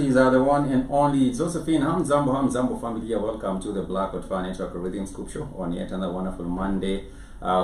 is the one and only Josephine Hamzambo family. Welcome to the Blackwood Financial Rhythm Scoop Show on yet another wonderful Monday,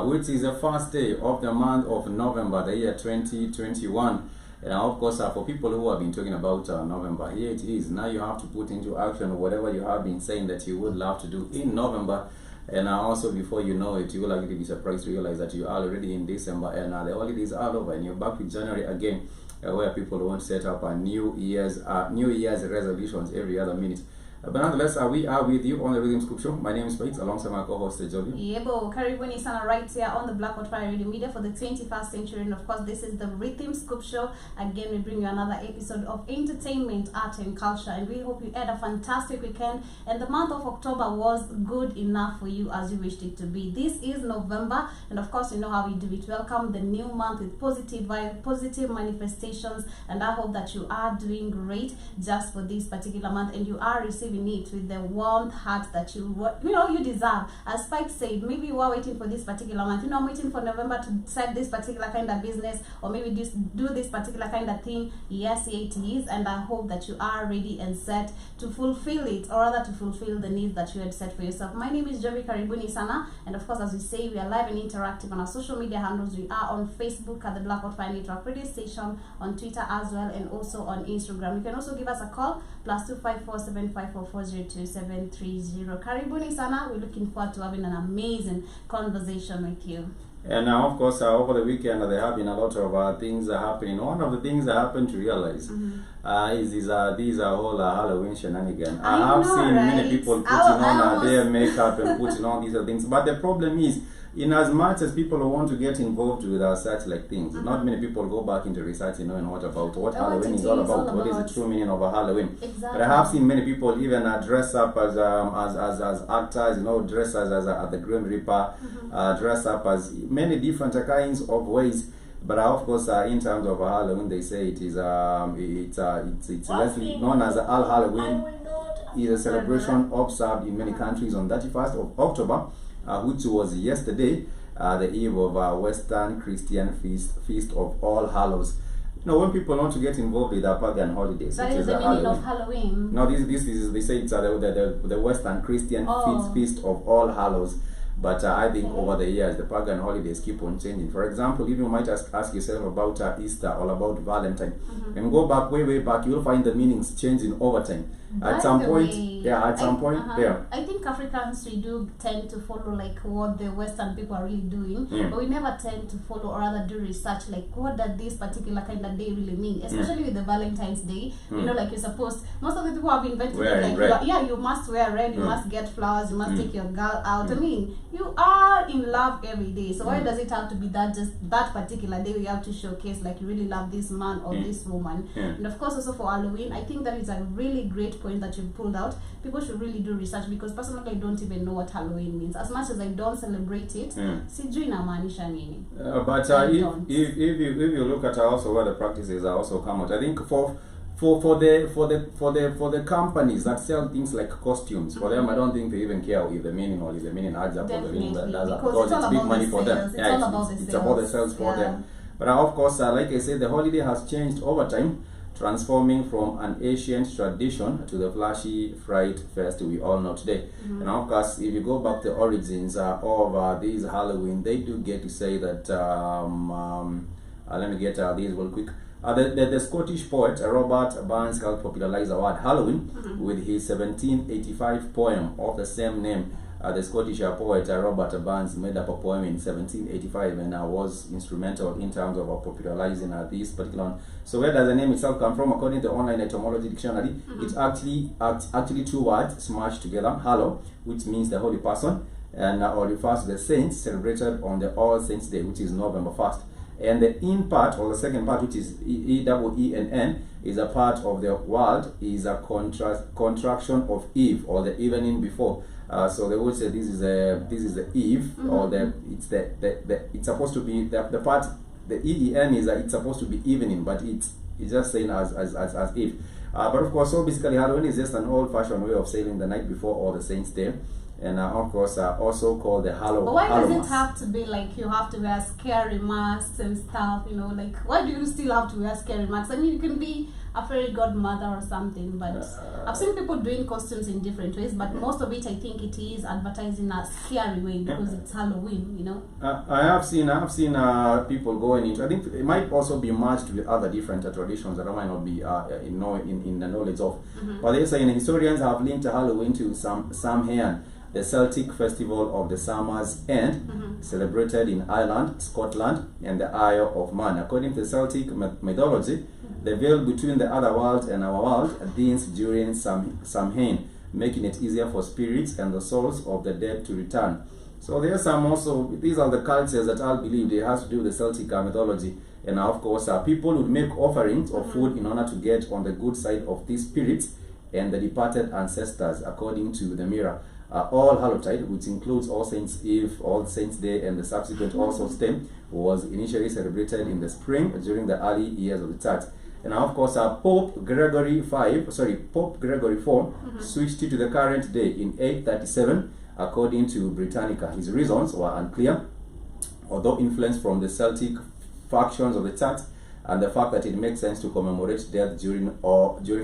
which is the first day of the month of November, the year 2021. And of course, for people who have been talking about November, here it is. Now you have to put into action whatever you have been saying that you would love to do in November. And also, before you know it, you will likely be surprised to realize that you are already in December and the holidays are over and you're back in January again, where people won't set up a New Year's resolutions every other minute. But nonetheless, we are with you on the Rhythm Scoop Show. My name is Faith, alongside my co-host Jovi. Yebo, karibuni sana right here on the Blackwood Fire Radio Media for the 21st century. And of course, this is the Rhythm Scoop Show. Again, we bring you another episode of entertainment, art and culture. And we hope you had a fantastic weekend. And the month of October was good enough for you as you wished it to be. This is November. And of course, you know how we do it. Welcome the new month with positive vibes, positive manifestations. And I hope that you are doing great just for this particular month. And you are receiving it with the warm heart that you deserve. As Spike said, maybe you are waiting for this particular month. I'm waiting for November to set this particular kind of business, or maybe just do this particular kind of thing. Yes, it is, and I hope that you are ready and set to fulfill it, or rather to fulfill the needs that you had set for yourself. My name is Jovi, karibuni sana, and of course, as we say, we are live and interactive on our social media handles. We are on Facebook at the Blackwood Fire Network Radio Station, on Twitter as well, and also on Instagram. You can also give us a call, +254 754 402-730. Karibuni sana. We're looking forward to having an amazing conversation with you. And of course, over the weekend, there have been a lot of things happening. One of the things I happened to realize is these are all Halloween shenanigans. I have seen many people putting on their makeup and putting on these things. But the problem is, in as much as people want to get involved with such like things, not many people go back into research and knowing what Halloween is all about. What is the true meaning of a Halloween? Exactly. But I have seen many people even dress up as actors, dress as the Grim Reaper, dress up as many different kinds of ways. But of course, in terms of Halloween, they say it is it's lessly known as All Halloween. Is a celebration observed in many countries on 31st of October. Which was yesterday, the eve of Western Christian feast of All Hallows. When people want to get involved with pagan holidays, that is the meaning of Halloween. No, this is they say it's the Western Christian feast of All Hallows. But I think over the years, the pagan holidays keep on changing. For example, if you might ask yourself about Easter or about Valentine, and go back way back, you'll find the meanings changing over time. At some point, I think Africans, we do tend to follow like what the Western people are really doing, but we never tend to follow or rather do research like what does this particular kind of day really mean, especially with the Valentine's Day. Like you're supposed, most of the people have invented you must wear red, you must get flowers, you must take your girl out. I mean, you are in love every day, so why does it have to be that just that particular day we have to showcase like you really love this man or this woman? And of course also for Halloween, I think that is a really great point that you pulled out. People should really do research, because personally I don't even know what Halloween means. As much as I don't celebrate it, sijui inamaanisha nini. But if you look at also where the practices are also come out, I think for the companies that sell things like costumes, for them I don't think they even care if the meaning adds up or the meaning does up, because it's big money for them. It's about the sales for them. But of course, like I said, the holiday has changed over time, transforming from an ancient tradition to the flashy fright fest we all know today. And of course, if you go back to the origins of these Halloween, they do get to say that, let me get these real quick. The Scottish poet Robert Burns helped popularize the word Halloween with his 1785 poem of the same name. The Scottish poet Robert Burns made up a poem in 1785 and was instrumental in terms of popularizing this particular one. So where does the name itself come from? According to the online etymology dictionary, it's actually two words smashed together. Hallow, which means the holy person, and or refers to the saints celebrated on the All Saints Day, which is November 1st. And the in part, or the second part, which is E-double-E-N-N, is a part of the word, is a contraction of Eve, or the evening before. So they would say this is the Eve, or it's supposed to be the part, the E-E-N is it's supposed to be evening, but it's just saying as Eve. But of course, so basically Halloween is just an old-fashioned way of saying the night before All the Saints Day. And of course, also called the Halloween. But why does it have to be like you have to wear scary masks and stuff? Like why do you still have to wear scary masks? I mean, you can be a fairy godmother or something. But I've seen people doing costumes in different ways, but most of it I think it is advertised in a scary way because it's Halloween, you know. I have seen people going into. I think it might also be merged with other different traditions that I might not be in the knowledge of. But they're saying historians have linked Halloween to Samhain, the Celtic festival of the summer's end, celebrated in Ireland, Scotland, and the Isle of Man. According to Celtic mythology, the veil between the other world and our world thins during Samhain, making it easier for spirits and the souls of the dead to return. So there are some also, these are the cultures that I believe they have to do with the Celtic mythology. And of course, people would make offerings of food in order to get on the good side of these spirits and the departed ancestors, according to the mirror. All Hallowtide, which includes All Saints' Eve, All Saints' Day, and the subsequent All Souls' Day, was initially celebrated in the spring during the early years of the church. And of course, Pope Gregory IV switched it to the current day in 837, according to Britannica. His reasons were unclear, although influenced from the Celtic factions of the church and the fact that it makes sense to commemorate death during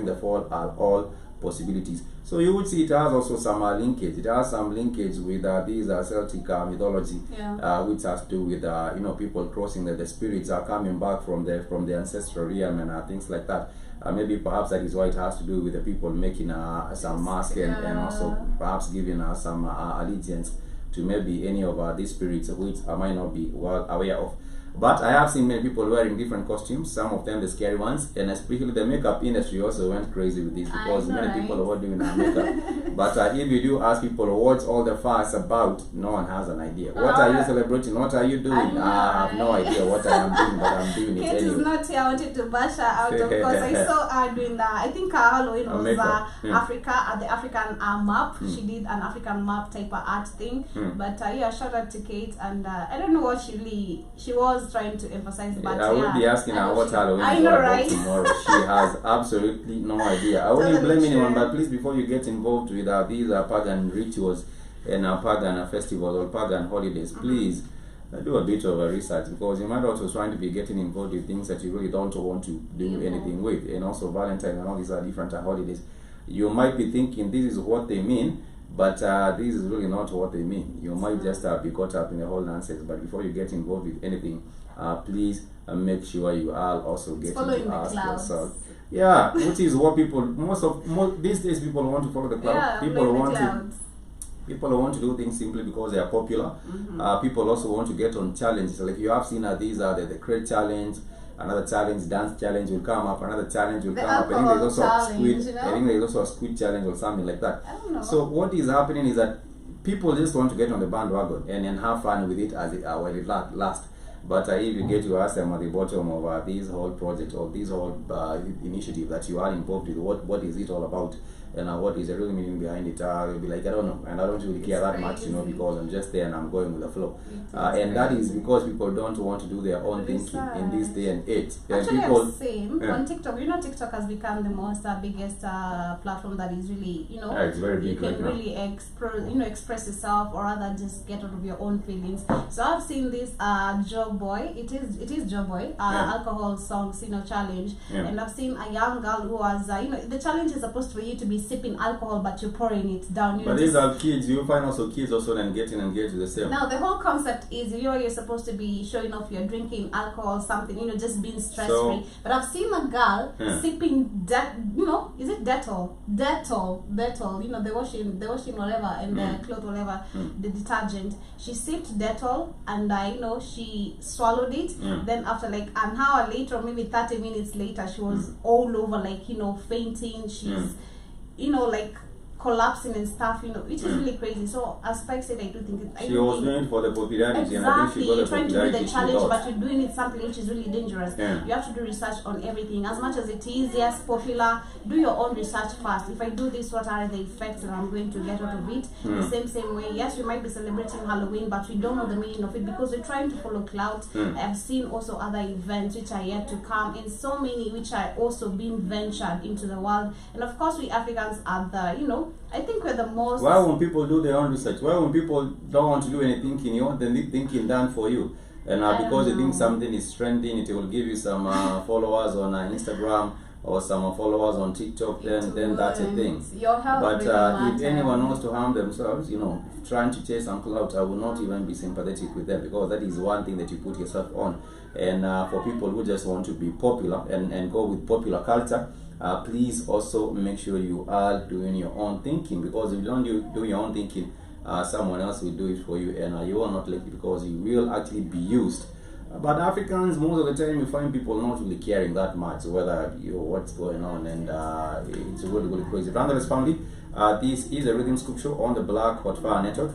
the fall are all possibilities. So you would see it has also some linkage. It has some linkage with these Celtic mythology, which has to do with people crossing the spirits are coming back from the ancestral realm and things like that. Maybe perhaps that is why it has to do with the people making some mask and also perhaps giving some allegiance to maybe any of these spirits, which I might not be well aware of. But I have seen many people wearing different costumes, some of them the scary ones, and especially the makeup industry also went crazy with this because many people were doing makeup. But if you do ask people what's all the fuss about, no one has an idea. What are you celebrating? What are you doing? I have no idea what I am doing, but I'm doing it anyway. Kate is not here. I wanted to bash her out of course. I saw her doing that. I think Halloween was Africa, the African map. She did an African map type of art thing. But shout out to Kate, and I don't know what she was trying to emphasize, but I will be asking her what Halloween is all about tomorrow. She has absolutely no idea. I wouldn't blame anyone, but please, before you get involved with these pagan rituals and pagan festivals or pagan holidays, please do a bit of a research, because you might also trying to be getting involved with things that you really don't want to do anything with. And also Valentine and all these are different holidays. You might be thinking this is what they mean, but this is really not what they mean. You might just be caught up in the whole nonsense. But before you get involved with anything, please make sure you are also getting to ask yourself. Yeah, which is what people these days people want to follow the cloud. People want to do things simply because they are popular. People also want to get on challenges. Like you have seen these are the crate challenge. Another challenge, dance challenge will come up. Another challenge will come up. I think there's also a squid. I think there's also a squid challenge or something like that. I don't know. So what is happening is that people just want to get on the bandwagon and have fun with it as while it lasts. But if you get to ask them at the bottom of this whole project or this whole initiative that you are involved with, what is it all about? And what is the real meaning behind it? You'll be like, I don't know, and I don't really care that much, because I'm just there and I'm going with the flow. And that is because people don't want to do their own thinking in this day and age. Actually, I've seen on TikTok. TikTok has become the most biggest platform that is really, it's very big. You can really express yourself, or rather just get out of your own feelings. So I've seen this Joe Boy. It is Joe Boy alcohol songs challenge, and I've seen a young girl who was the challenge is supposed for you to be sipping alcohol, but you're pouring it down. But these are kids. You find also kids also then getting engaged with the same. Now the whole concept is you're supposed to be showing off you're drinking alcohol, something, just being stress free. But I've seen a girl sipping is it Dettol, the washing whatever, and the cloth whatever, the detergent. She sipped Dettol and she swallowed it. Then after like an hour later, or maybe 30 minutes later, she was all over fainting. She's like collapsing and stuff, which is really crazy. So as Spike said, I do think she was doing it for the popularity. Exactly, and I think she got you're trying to do the challenge, but you're doing it something which is really dangerous. You have to do research on everything. As much as it is, yes, popular, do your own research first. If I do this, what are the effects that I'm going to get out of it? The same way, yes, we might be celebrating Halloween, but we don't know the meaning of it because we're trying to follow clout. I've seen also other events which are yet to come, and so many which are also being ventured into the world. And of course, we Africans are the, I think we're the most... Why won't people do their own research? Why won't people don't want to do any thinking? You want the thinking done for you. And because you think something is trending, it will give you some followers on Instagram, or some followers on TikTok, then that's a thing. Your health but really if anyone wants to harm themselves, trying to chase some clout, I will not even be sympathetic with them, because that is one thing that you put yourself on. And for people who just want to be popular and go with popular culture, please also make sure you are doing your own thinking, because if you don't do your own thinking, someone else will do it for you, and you are not likely, because you will actually be used. But Africans, most of the time, you find people not really caring that much whether what's going on, and it's really, really crazy. Random's family, this is a Rhythm Scoop Show on the Black Hot Fire Network,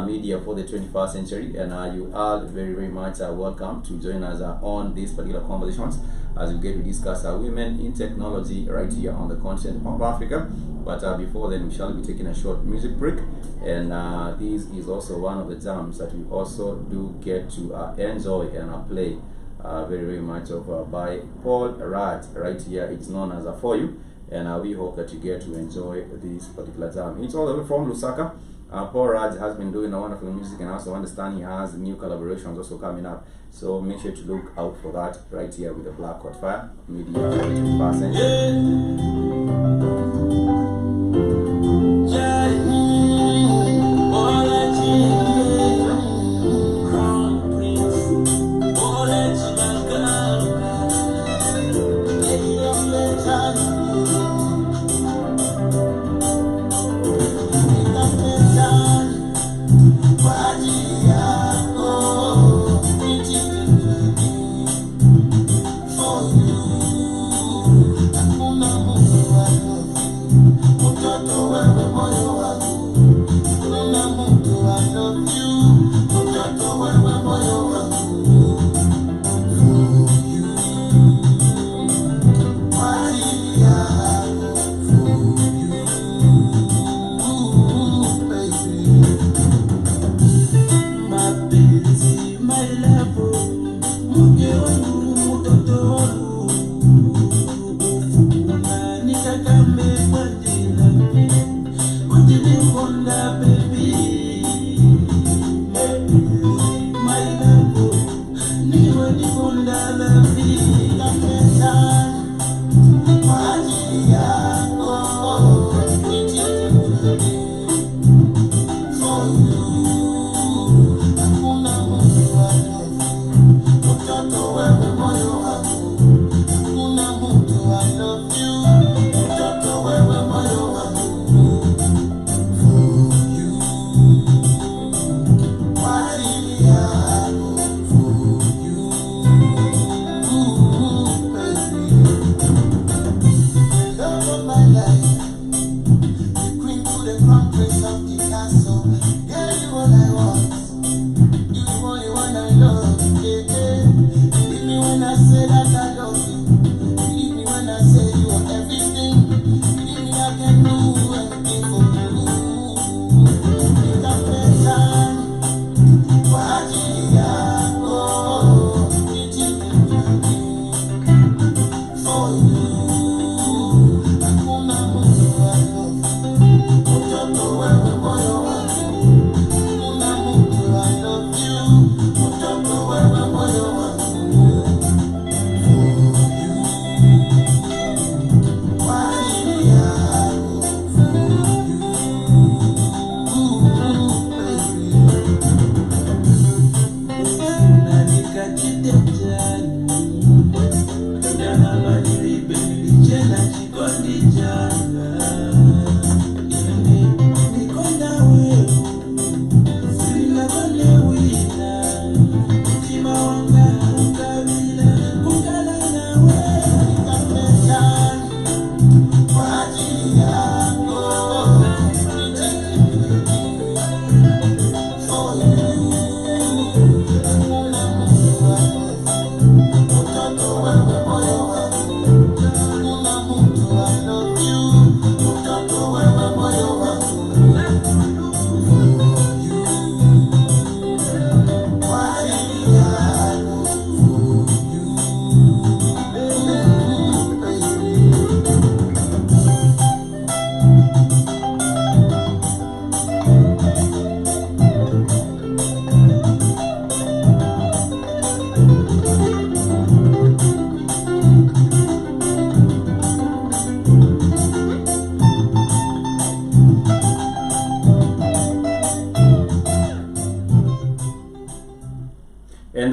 media for the 21st century, and you are very, very much welcome to join us on these particular conversations as we get to discuss women in technology right here on the continent of Africa. But before then, we shall be taking a short music break, and this is also one of the jams that we also do get to enjoy and play very, very much of by Paul Raj right here. It's known as For You, and we hope that you get to enjoy this particular jam. It's all the way from Lusaka. Paul Raj has been doing a wonderful music, and I also understand he has new collaborations also coming up. So make sure to look out for that right here with the Black Hot Fire media for the 21st century.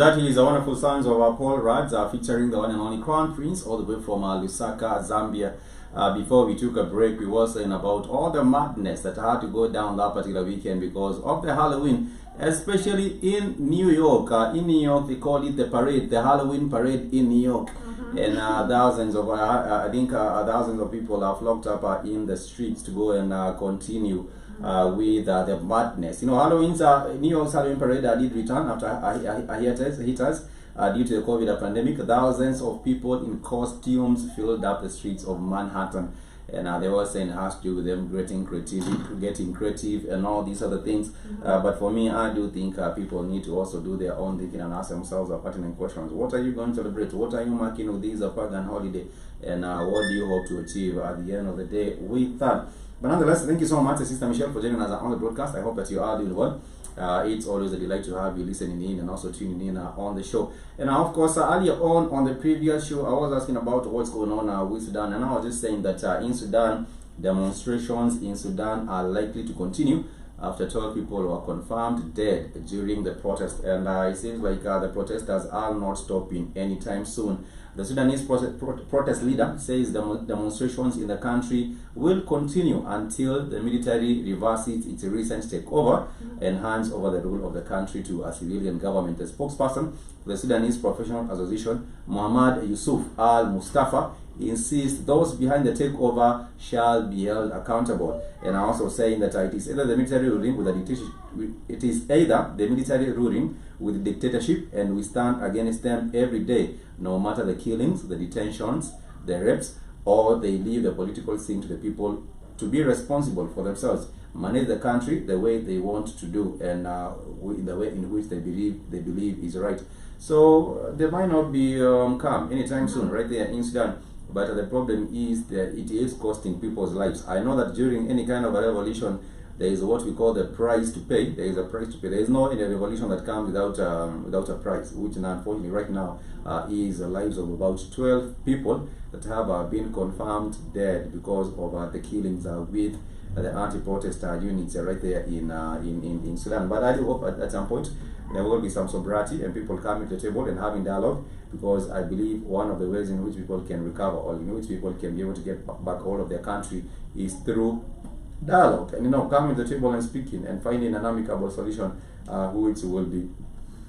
that is a wonderful songs of Paul Rads featuring the one and only Crown Prince, all the way from Lusaka, Zambia. Before we took a break, we were saying about all the madness that had to go down that particular weekend because of the Halloween, especially in New York. In New York, they call it the parade, the Halloween parade in New York. And thousands of, I think thousands of people are flocked up in the streets to go and continue with the madness. You know, New York's Halloween parade did return after a hiatus due to the COVID pandemic. Thousands of people in costumes filled up the streets of Manhattan, and they were saying it has to do with them getting creative and all these other things. But for me, I do think people need to also do their own thinking and ask themselves pertinent questions. What are you going to celebrate? What are you marking with this pagan holiday? And what do you hope to achieve at the end of the day with that? But nonetheless, thank you so much, Sister Michelle, for joining us on the broadcast. I hope that you are doing well. It's always a delight to have you listening in and also tuning in on the show. And of course, earlier on the previous show, I was asking about what's going on with Sudan, and I was just saying that in Sudan, demonstrations in Sudan are likely to continue after 12 people were confirmed dead during the protest, and it seems like the protesters are not stopping anytime soon. The Sudanese protest leader says the demonstrations in the country will continue until the military reverses its recent takeover and hands over the rule of the country to a civilian government. The spokesperson for the Sudanese Professional Association, Muhammad Yusuf Al-Mustafa, insists those behind the takeover shall be held accountable, and also saying that it is either the military ruling with a dictatorship, with dictatorship, and we stand against them every day, no matter the killings, the detentions, the rapes, or they leave the political scene to the people to be responsible for themselves, manage the country the way they want to do, and in the way in which they believe is right. So they might not be calm anytime soon, right there in Sudan. But the problem is that it is costing people's lives. I know that during any kind of a revolution, there is what we call the price to pay. There is a price to pay. There is no any revolution that comes without a price, which unfortunately right now is the lives of about 12 people that have been confirmed dead because of the killings with the anti-protest units right there in Sudan. But I do hope at some point there will be some sobriety and people coming to the table and having dialogue, because I believe one of the ways in which people can recover or in which people can be able to get back hold of their country is through dialogue, and coming to the table and speaking and finding an amicable solution which will be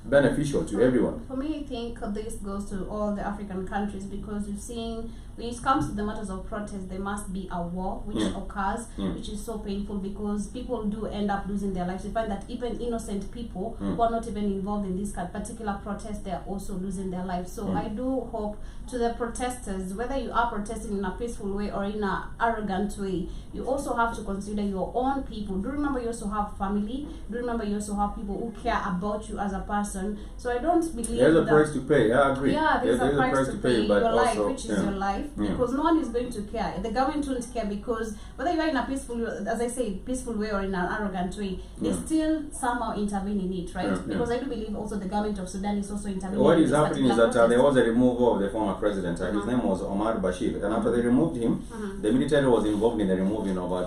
beneficial to everyone. For me, I think this goes to all the African countries, because you've seen when it comes to the matters of protest, there must be a war which occurs, which is so painful because people do end up losing their lives. You find that even innocent people who are not even involved in this particular protest, they are also losing their lives. So I do hope to the protesters, whether you are protesting in a peaceful way or in an arrogant way, you also have to consider your own people. Do remember you also have family. Do remember you also have people who care about you as a person. So I don't believe there's a price to pay. I agree. Yeah, there's a price to pay. But your life, also, which is your life, because no one is going to care. The government won't care, because whether you are in a peaceful, as I say, peaceful way or in an arrogant way, they still somehow intervene in it, right? Because I do believe also the government of Sudan is also intervening. What is happening is that there was a removal of the former president. His name was Omar Bashir, and after they removed him, the military was involved in the removing of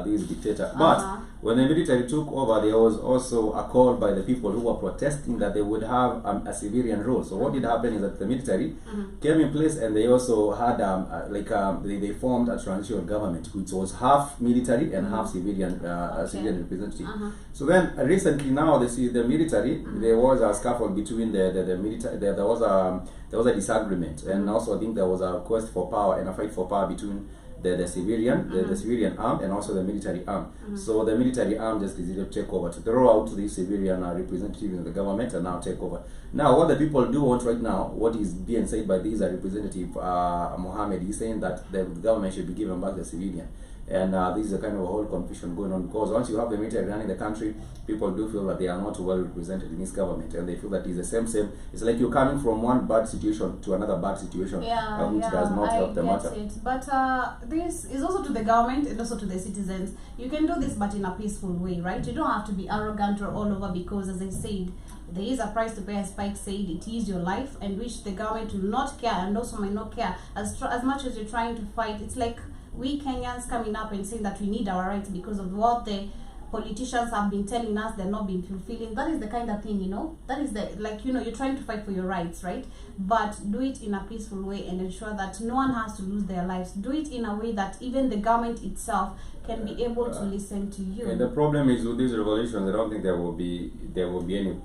these dictators. But when the military took over, there was also a call by the people who were protesting that they would have a civilian rule. So what did happen is that the military came in place, and they also had they formed a transitional government which was half military and half civilian civilian representative. So then recently now the military, there was a scuffle between the military. There was a disagreement, and also I think there was a quest for power and a fight for power between the civilian arm and also the military arm. So the military arm just decided to take over, to throw out the civilian representatives in the government and now take over. Now what the people do want right now, what is being said by this representative Mohammed, he's saying that the government should be given back the civilian. And this is a kind of a whole confusion going on, because once you have the military running the country, people do feel that they are not well represented in this government, and they feel that it's the same. It's like you're coming from one bad situation to another bad situation, which does not help the matter. But this is also to the government and also to the citizens. You can do this, but in a peaceful way, right? You don't have to be arrogant or all over, because, as I said, there is a price to pay. As Spike said, it is your life, and which the government will not care, and also might not care as much as you're trying to fight. It's like we Kenyans coming up and saying that we need our rights because of what the politicians have been telling us they're not being fulfilling. That is the kind of thing, that is the, like, you're trying to fight for your rights, right? But do it in a peaceful way and ensure that no one has to lose their lives. Do it in a way that even the government itself can be able to listen to you. And the problem is with these revolutions, I don't think there will be any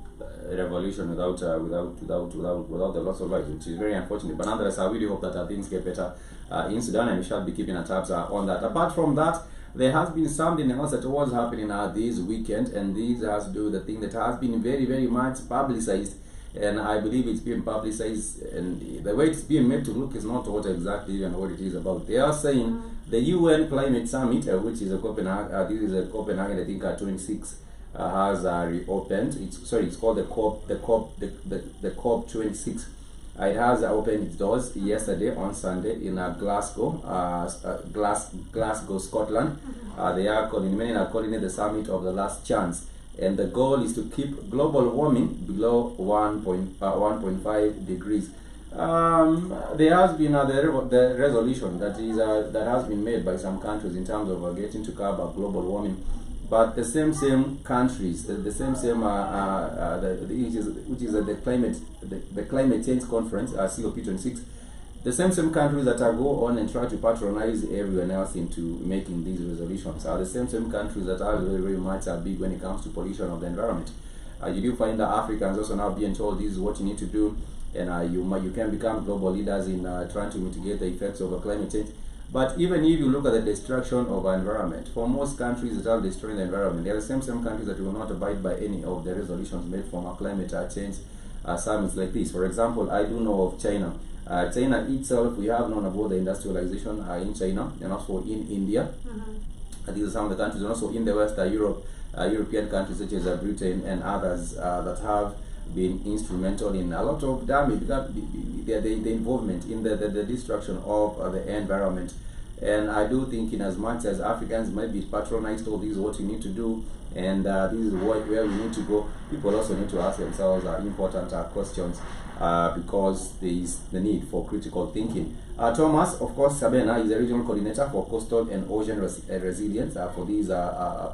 revolution without the loss of life, which is very unfortunate. But nonetheless, I really hope that things get better in Sudan, and we shall be keeping tabs on that. Apart from that, there has been something else that was happening this weekend, and this has to do with the thing that has been very, very much publicized. And I believe it's being publicized, and the way it's being made to look is not what exactly even what it is about. They are saying the UN Climate Summit, which is a Copenhagen, this is a Copenhagen, I think 26, has reopened. It's called the COP 26. It has opened its doors yesterday on Sunday in Glasgow, Scotland. They are calling it the summit of the last chance. And the goal is to keep global warming below 1.5 degrees. There has been the resolution that has been made by some countries in terms of getting to curb global warming. But the same countries, the climate change conference, COP26, the same countries that go on and try to patronize everyone else into making these resolutions are the same countries that are very, very much big when it comes to pollution of the environment. You do find that Africans also now being told this is what you need to do, and you can become global leaders in trying to mitigate the effects of climate change. But even if you look at the destruction of our environment, for most countries that are destroying the environment, they are the same countries that will not abide by any of the resolutions made from a climate change summits like this. For example, I do know of China. China itself, we have known about the industrialization in China and also in India. These are some of the countries, and also in the West, European countries such as Britain and others that have been instrumental in a lot of damage, the involvement in the destruction of the environment. And I do think, in as much as Africans might be patronized, all this is what you need to do, and this is where we need to go, people also need to ask themselves important questions, because there is the need for critical thinking. Thomas, of course, Sabena is the regional coordinator for coastal and ocean resilience for this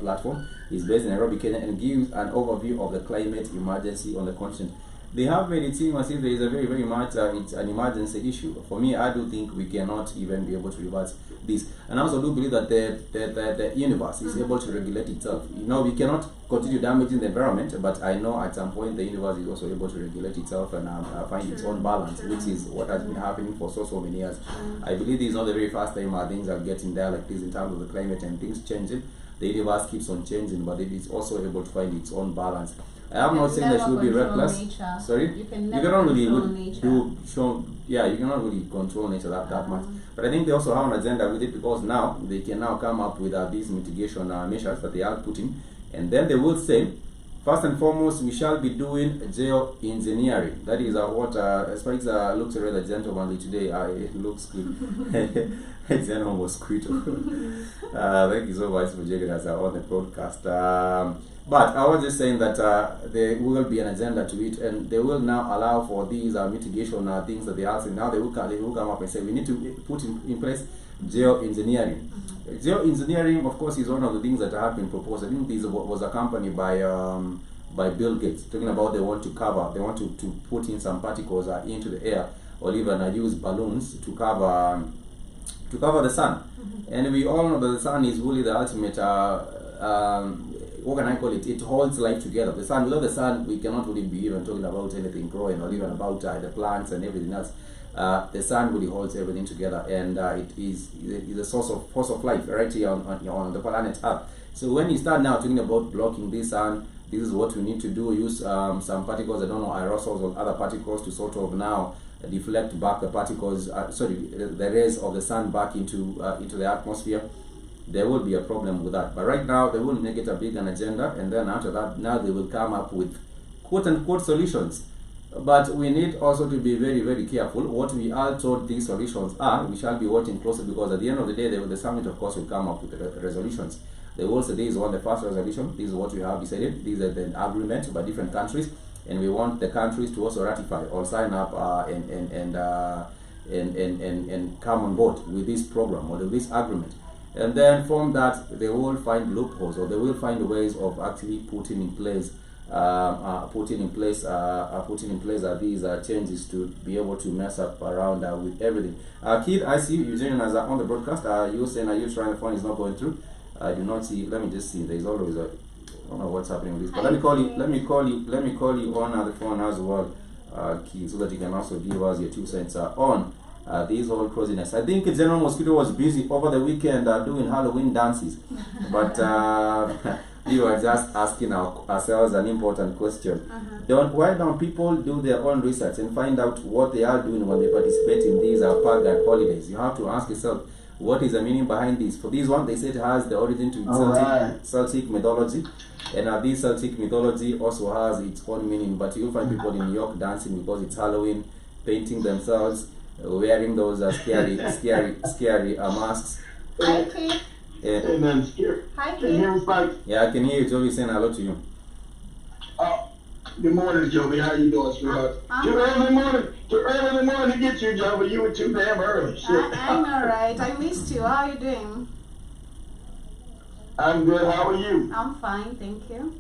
platform. He's based in Nairobi, Kenya, and gives an overview of the climate emergency on the continent. They have made it seem as if there is a very, very much it's an emergency issue. For me, I do think we cannot even be able to reverse this. And I also do believe that the universe is able to regulate itself. We cannot continue damaging the environment, but I know at some point the universe is also able to regulate itself and find its own balance, which is what has been happening for so many years. I believe this is not the very first time things are getting there like this in terms of the climate and things changing. The universe keeps on changing, but it is also able to find its own balance. I am not saying that should be reckless. Nature. Sorry? You cannot really you cannot really control nature that much. But I think they also have an agenda with it, because now they can now come up with these mitigation measures that they are putting, and then they will say, first and foremost, we shall be doing geoengineering. That is what Spikes looks rather gentlemanly today. It looks good. It's almost quit. Thank you so much for joining us on the broadcast. But I was just saying that there will be an agenda to it, and they will now allow for these mitigation things that they are saying. Now they will come up and say we need to put in place geoengineering. Geoengineering, of course, is one of the things that have been proposed. I think this was accompanied by Bill Gates, talking about they want to put in some particles into the air, or even use balloons to cover the sun. And we all know that the sun is really the ultimate what can I call it? It holds life together. The sun, without the sun, we cannot really be even talking about anything growing, or even about the plants and everything else. The sun really holds everything together, and it is a force of life right here on the planet Earth. So when you start now talking about blocking the sun, this is what we need to do. Use some particles, I don't know, aerosols or other particles to sort of now deflect back the particles, the rays of the sun back into the atmosphere. There will be a problem with that. But right now, they will make it a big agenda, and then after that, now they will come up with quote-unquote solutions. But we need also to be very, very careful what we are told these solutions are. We shall be watching closely, because at the end of the day, the summit, of course, will come up with resolutions. They will say this is the first resolution, this is what we have decided, these are the agreements by different countries, and we want the countries to also ratify or sign up and come on board with this program or with this agreement. And then from that, they will find loopholes, or they will find ways of actually putting in place these changes to be able to mess up around with everything. Kid, I see you joining us on the broadcast. You saying, are you trying? The phone is not going through. I do not see. Let me just see. There's always a. I don't know what's happening with this. But let me call you. Let me call you on the phone as well, Kid, so that you can also give us your 2 cents on these whole craziness. I think General Mosquito was busy over the weekend doing Halloween dances, but. We were just asking ourselves an important question. Why don't people do their own research and find out what they are doing when they participate in these pagan holidays? You have to ask yourself, what is the meaning behind this? For this one, they said it has the origin to Celtic mythology. And this Celtic mythology also has its own meaning. But you'll find people in New York dancing because it's Halloween, painting themselves, wearing those scary masks. Okay. And then scared. Hi, Can you hear me, Spike? Yeah, I can hear you. Joey saying hello to you. Good morning, Joey. How you doing, sweetheart? Too early in the morning to get you, Joey. You were too damn early. I'm alright. I missed you. How are you doing? I'm good. How are you? I'm fine, thank you.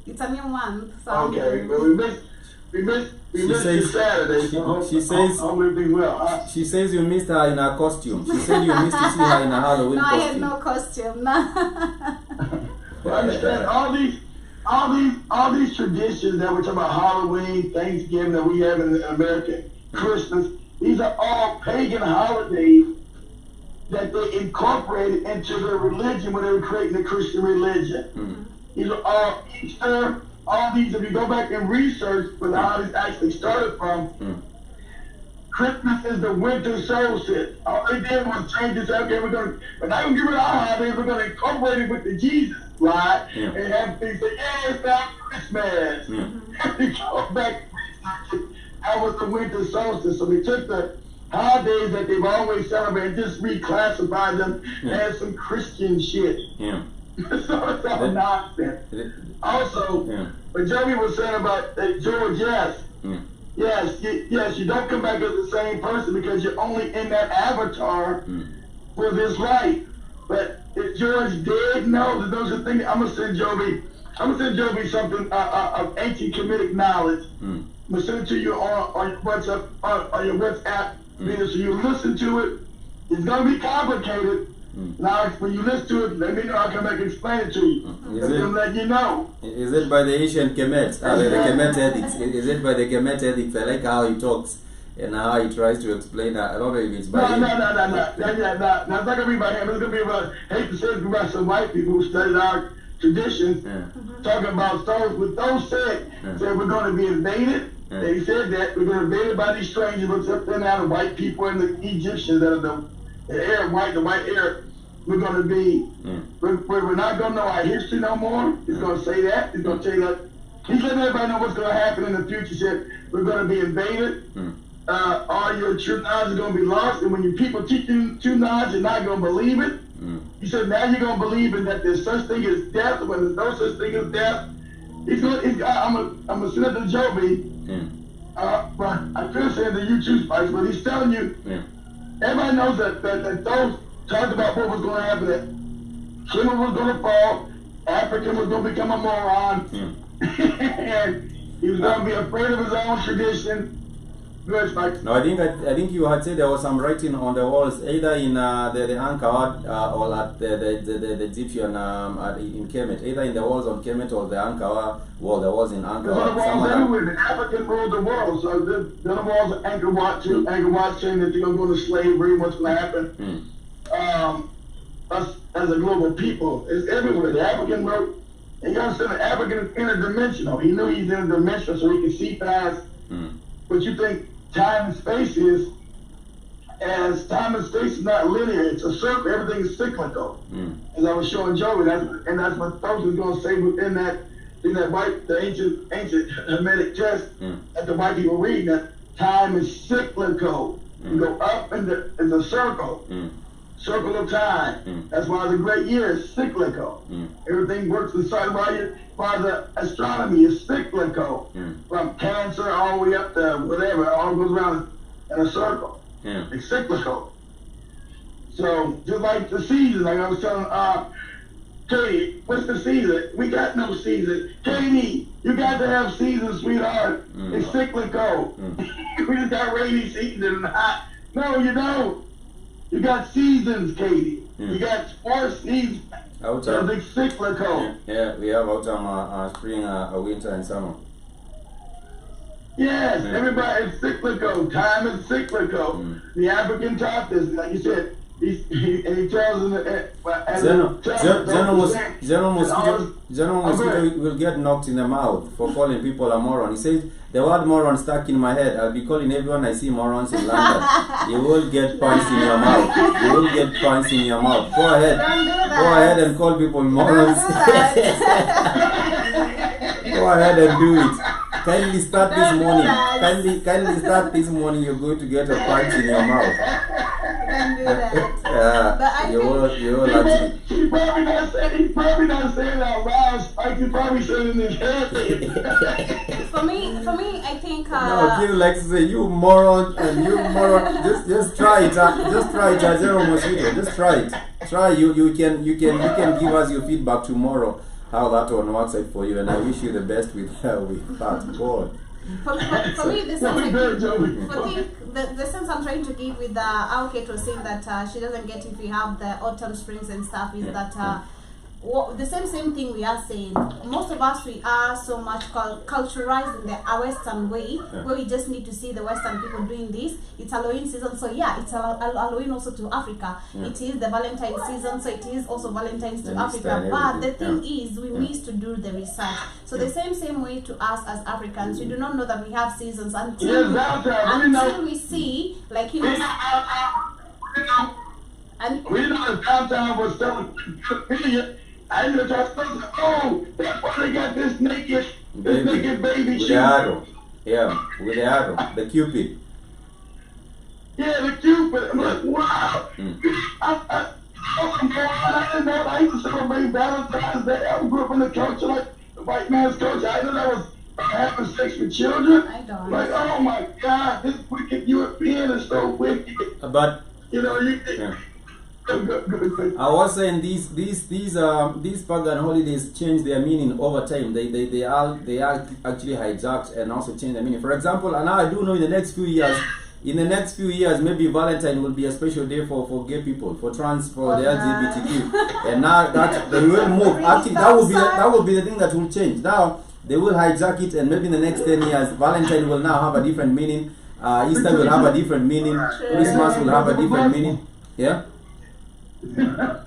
It's a new month, so okay. Well, we missed you Saturday. She says everything well. She says you missed her in her costume. She said you missed to see her in a Halloween costume. I had no costume. Well, I understand all these traditions that we're talking about, Halloween, Thanksgiving that we have in America, Christmas. These are all pagan holidays that they incorporated into their religion when they were creating the Christian religion. These are all Easter. All these, if you go back and research where how this actually started from, Christmas is the winter solstice. All they did was change this. Okay, we're not gonna get rid of our holidays. We're gonna incorporate it with the Jesus, right? And have things say, yeah, it's not Christmas. And we go back and research it. That was the winter solstice. So they took the holidays that they've always celebrated and just reclassified them as some Christian shit. So it's all nonsense. Also, what Joey was saying about George, yes, you don't come back as the same person because you're only in that avatar for this life. But if George did know that those are things, I'm gonna send Joey something of ancient Kemetic knowledge. I'm gonna send it to you on WhatsApp, on your WhatsApp video, so you listen to it. It's gonna be complicated. Now, when you listen to it, let me know. I'll come back and explain it to you. I'm letting you know. Is it by the ancient Kemet? The Kemet ethics. Is it by the Kemet ethics? I like how he talks and how he tries to explain that. I don't know if it's by him. No. It's not going to be by him. It's going to be about, I hate to say it, about some white people who studied our traditions, talking about stones. With those said we're going to be invaded. They said that we're going to be invaded by these strangers, but up there now the white people and the Egyptians that are the white Arab. We're going to be, we're not going to know our history no more. He's going to say that. He's going to tell you that. He's letting everybody know what's going to happen in the future. He said, we're going to be invaded. All your true knowledge is going to be lost. And when you people teach you true knowledge, you're not going to believe it. He said, now you're going to believe in that there's such thing as death. When there's no such thing as death, I'm going to send it to Joby. But I feel saying to you too, Spice, but he's telling you, everybody knows that those talked about what was going to happen, that Hitler was going to fall, Africa was going to become a moron, and he was going to be afraid of his own tradition. Good, Spike. No, I think you had said there was some writing on the walls, either in the Angkor or at the Egyptian in Kemet, either in the walls on Kemet or the Angkor wall. There was in Angkor. The walls everywhere. The African ruled the world, so the other walls are Angkor Wat too. Angkor Wat saying that they're going to go to slavery. What's going to happen? Us as a global people, it's everywhere. The African wrote, and you understand, the African is interdimensional. He knew he's interdimensional, so he can see past what you think time and space is. As time and space is not linear, it's a circle. Everything is cyclical. As I was showing Joey, that's what those is going to say within that the ancient Hermetic text that the white people read, that time is cyclical. You go up in the circle. Circle of time. That's why the great year is cyclical. Everything works inside why the astronomy is cyclical. From Cancer all the way up to whatever, it all goes around in a circle. It's cyclical. So just like the season, like I was telling Katie, what's the season? We got no season. Katie, you got to have seasons, sweetheart. It's cyclical. We just got rainy season and hot. No, you don't. You got seasons, Katie. You got 4 seasons. It's cyclical. Yeah, we have autumn, spring, winter, and summer. Yes, everybody, it's cyclical. Time is cyclical. The African taught this, like you said. He tells them General Mosquito will get knocked in the mouth for calling people a moron. He says, the word moron stuck in my head. I'll be calling everyone I see morons in London. You will get points in your mouth. You will get points in your mouth. Go ahead. Go ahead and call people morons. Go ahead and do it. Kindly start this morning. Kindly start this morning. You're going to get a punch in your mouth. Don't do that. You will actually. He's probably not saying out loud. Like he probably said in his head. For me, I think. No, people like to say you moron and you moron. Just try it. Just try it, General Mosquito. Just try it. Try. You can give us your feedback tomorrow. How that one works out for you, and I wish you the best with that. God. For me, the sense I'm trying to give with our Kate was saying that she doesn't get if we have the autumn, springs, and stuff. Is that the same thing we are saying? Most of us, we are so much culturalized in the Western way, where we just need to see the Western people doing this. It's Halloween season, so yeah, it's Halloween also to Africa. It is the Valentine season, so it is also Valentine's to Africa. But the thing is, we miss to do the research. So the same way to us as Africans, we do not know that we have seasons until we see, like and we know the downtown was selling. I know that's that's why they got this naked baby with the arrow. Yeah, with the arrow, the Cupid. Yeah, the Cupid. I'm like, wow. I didn't know I used to celebrate Valentine's Day. I grew up in the culture, like the white man's culture. I know that was having sex with children. I don't. Like, oh my God, this wicked European is so wicked. But you know, I was saying these pagan holidays change their meaning over time. They are actually hijacked and also change their meaning. For example, and now I do know in the next few years, maybe Valentine will be a special day for gay people, for trans, for the LGBTQ. And now that they will move. Actually, that will be the thing that will change. Now they will hijack it, and maybe in the next 10 years, Valentine will now have a different meaning. Easter will have a different meaning. Christmas will have a different meaning. Yeah. The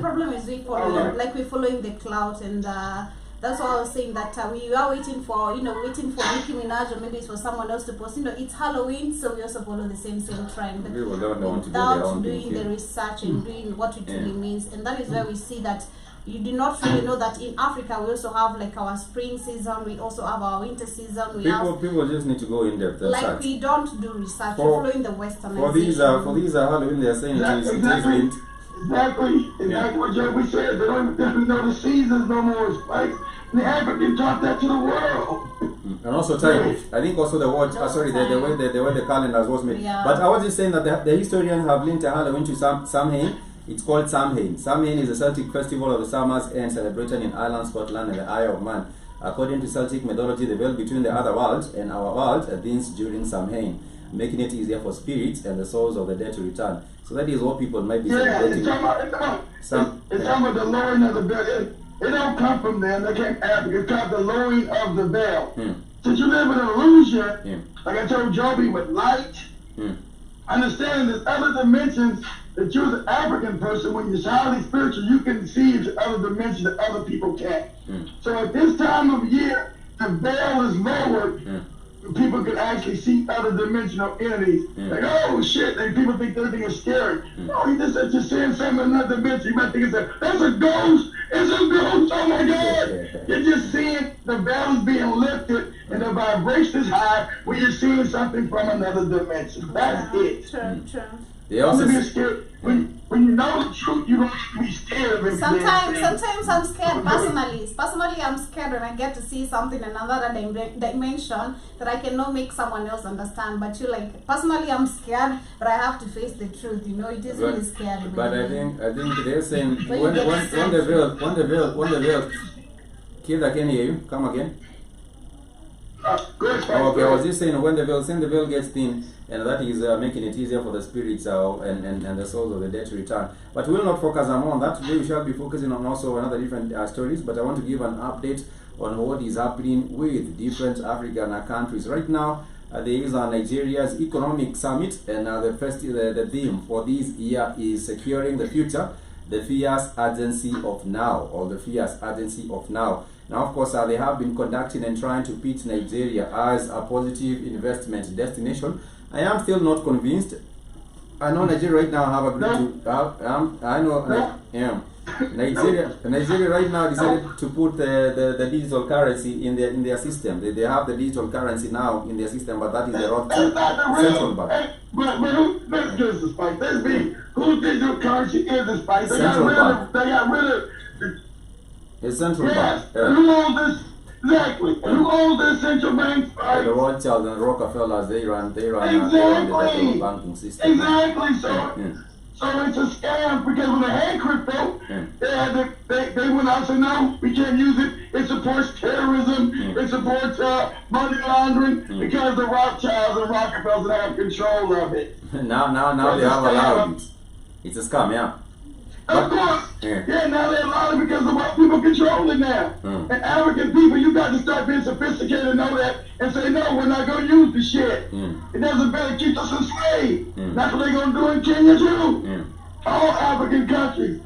problem is we follow, like we're following the clout, and that's why I was saying that we are waiting for Nicki Minaj, or maybe it's for someone else to post. It's Halloween, so we also follow the same trend without doing the research and doing what it really means. And that is where we see that you do not really know that in Africa we also have like our spring season, we also have our winter season. People just need to go in depth and search. We don't do research. We're following the Western. For these Halloween, they're saying it is linked. Exactly what Joey said. They don't even know the seasons no more. Like the African taught that to the world. And also time. I think also the watch. The way the calendars was made. Yeah. But I was just saying that the historians have linked Halloween to Samhain. It's called Samhain. Samhain is a Celtic festival of the summer's end celebrated in Ireland, Scotland, and the Isle of Man. According to Celtic mythology, the veil between the other world and our world thins during Samhain, making it easier for spirits and the souls of the dead to return. So that is what people might be celebrating. It's talking about the lowering of the veil. It don't come from them. They came Africa. It's called the lowering of the veil. Since you live in an illusion, like I told Joby, with light, understand there's other dimensions that you're an African person. When you're highly spiritual, you can see into other dimensions that other people can't. So at this time of year, the veil is lowered. People can actually see other dimensional entities. Like, oh shit, and people think everything is scary. No, you just seeing something in another dimension. You might think that's a ghost. It's a ghost. Oh my God. You're just seeing the veil is being lifted and the vibration is high when you're seeing something from another dimension. That's it. True. They also when you know the truth, you don't have to be scared of it. Sometimes I'm scared personally. Personally, I'm scared when I get to see something in another dimension that I cannot make someone else understand. But personally, I'm scared, but I have to face the truth. It is really scary. But I think they're saying when the veil. Kid, I can hear you. Come again. Okay, I was just saying when the veil gets thin, and that is making it easier for the spirits and the souls of the dead to return. But we will not focus more on that today. We shall be focusing on also another different stories. But I want to give an update on what is happening with different African countries right now. There is Nigeria's economic summit, and the theme for this year is securing the future, the fierce urgency of now, or the fierce urgency of now. Now, of course, they have been conducting and trying to pitch Nigeria as a positive investment destination. I am still not convinced. I know Nigeria right now have agreed to. Nigeria right now decided to put the digital currency in their system. They have the digital currency now in their system, but that is the wrong central bank. Let's get this fight. Let's be whose digital currency is this fight? They got rid of. The central bank. Yeah. Who owns this? Exactly. And who owns this central bank? The Rothschilds and Rockefellers, they run the banking system. Exactly. So it's a scam because when they had crypto, they went out and said, no, we can't use it. It supports terrorism. It supports money laundering because the Rothschilds and Rockefellers have control of it. Now they have allowed it. It's a scam, yeah. Of course. Now they allow it because the white people control it now. And African people, you got to start being sophisticated and know that and say, no, we're not going to use the shit. It doesn't better keep us enslaved. That's what they're going to do in Kenya too. All African countries.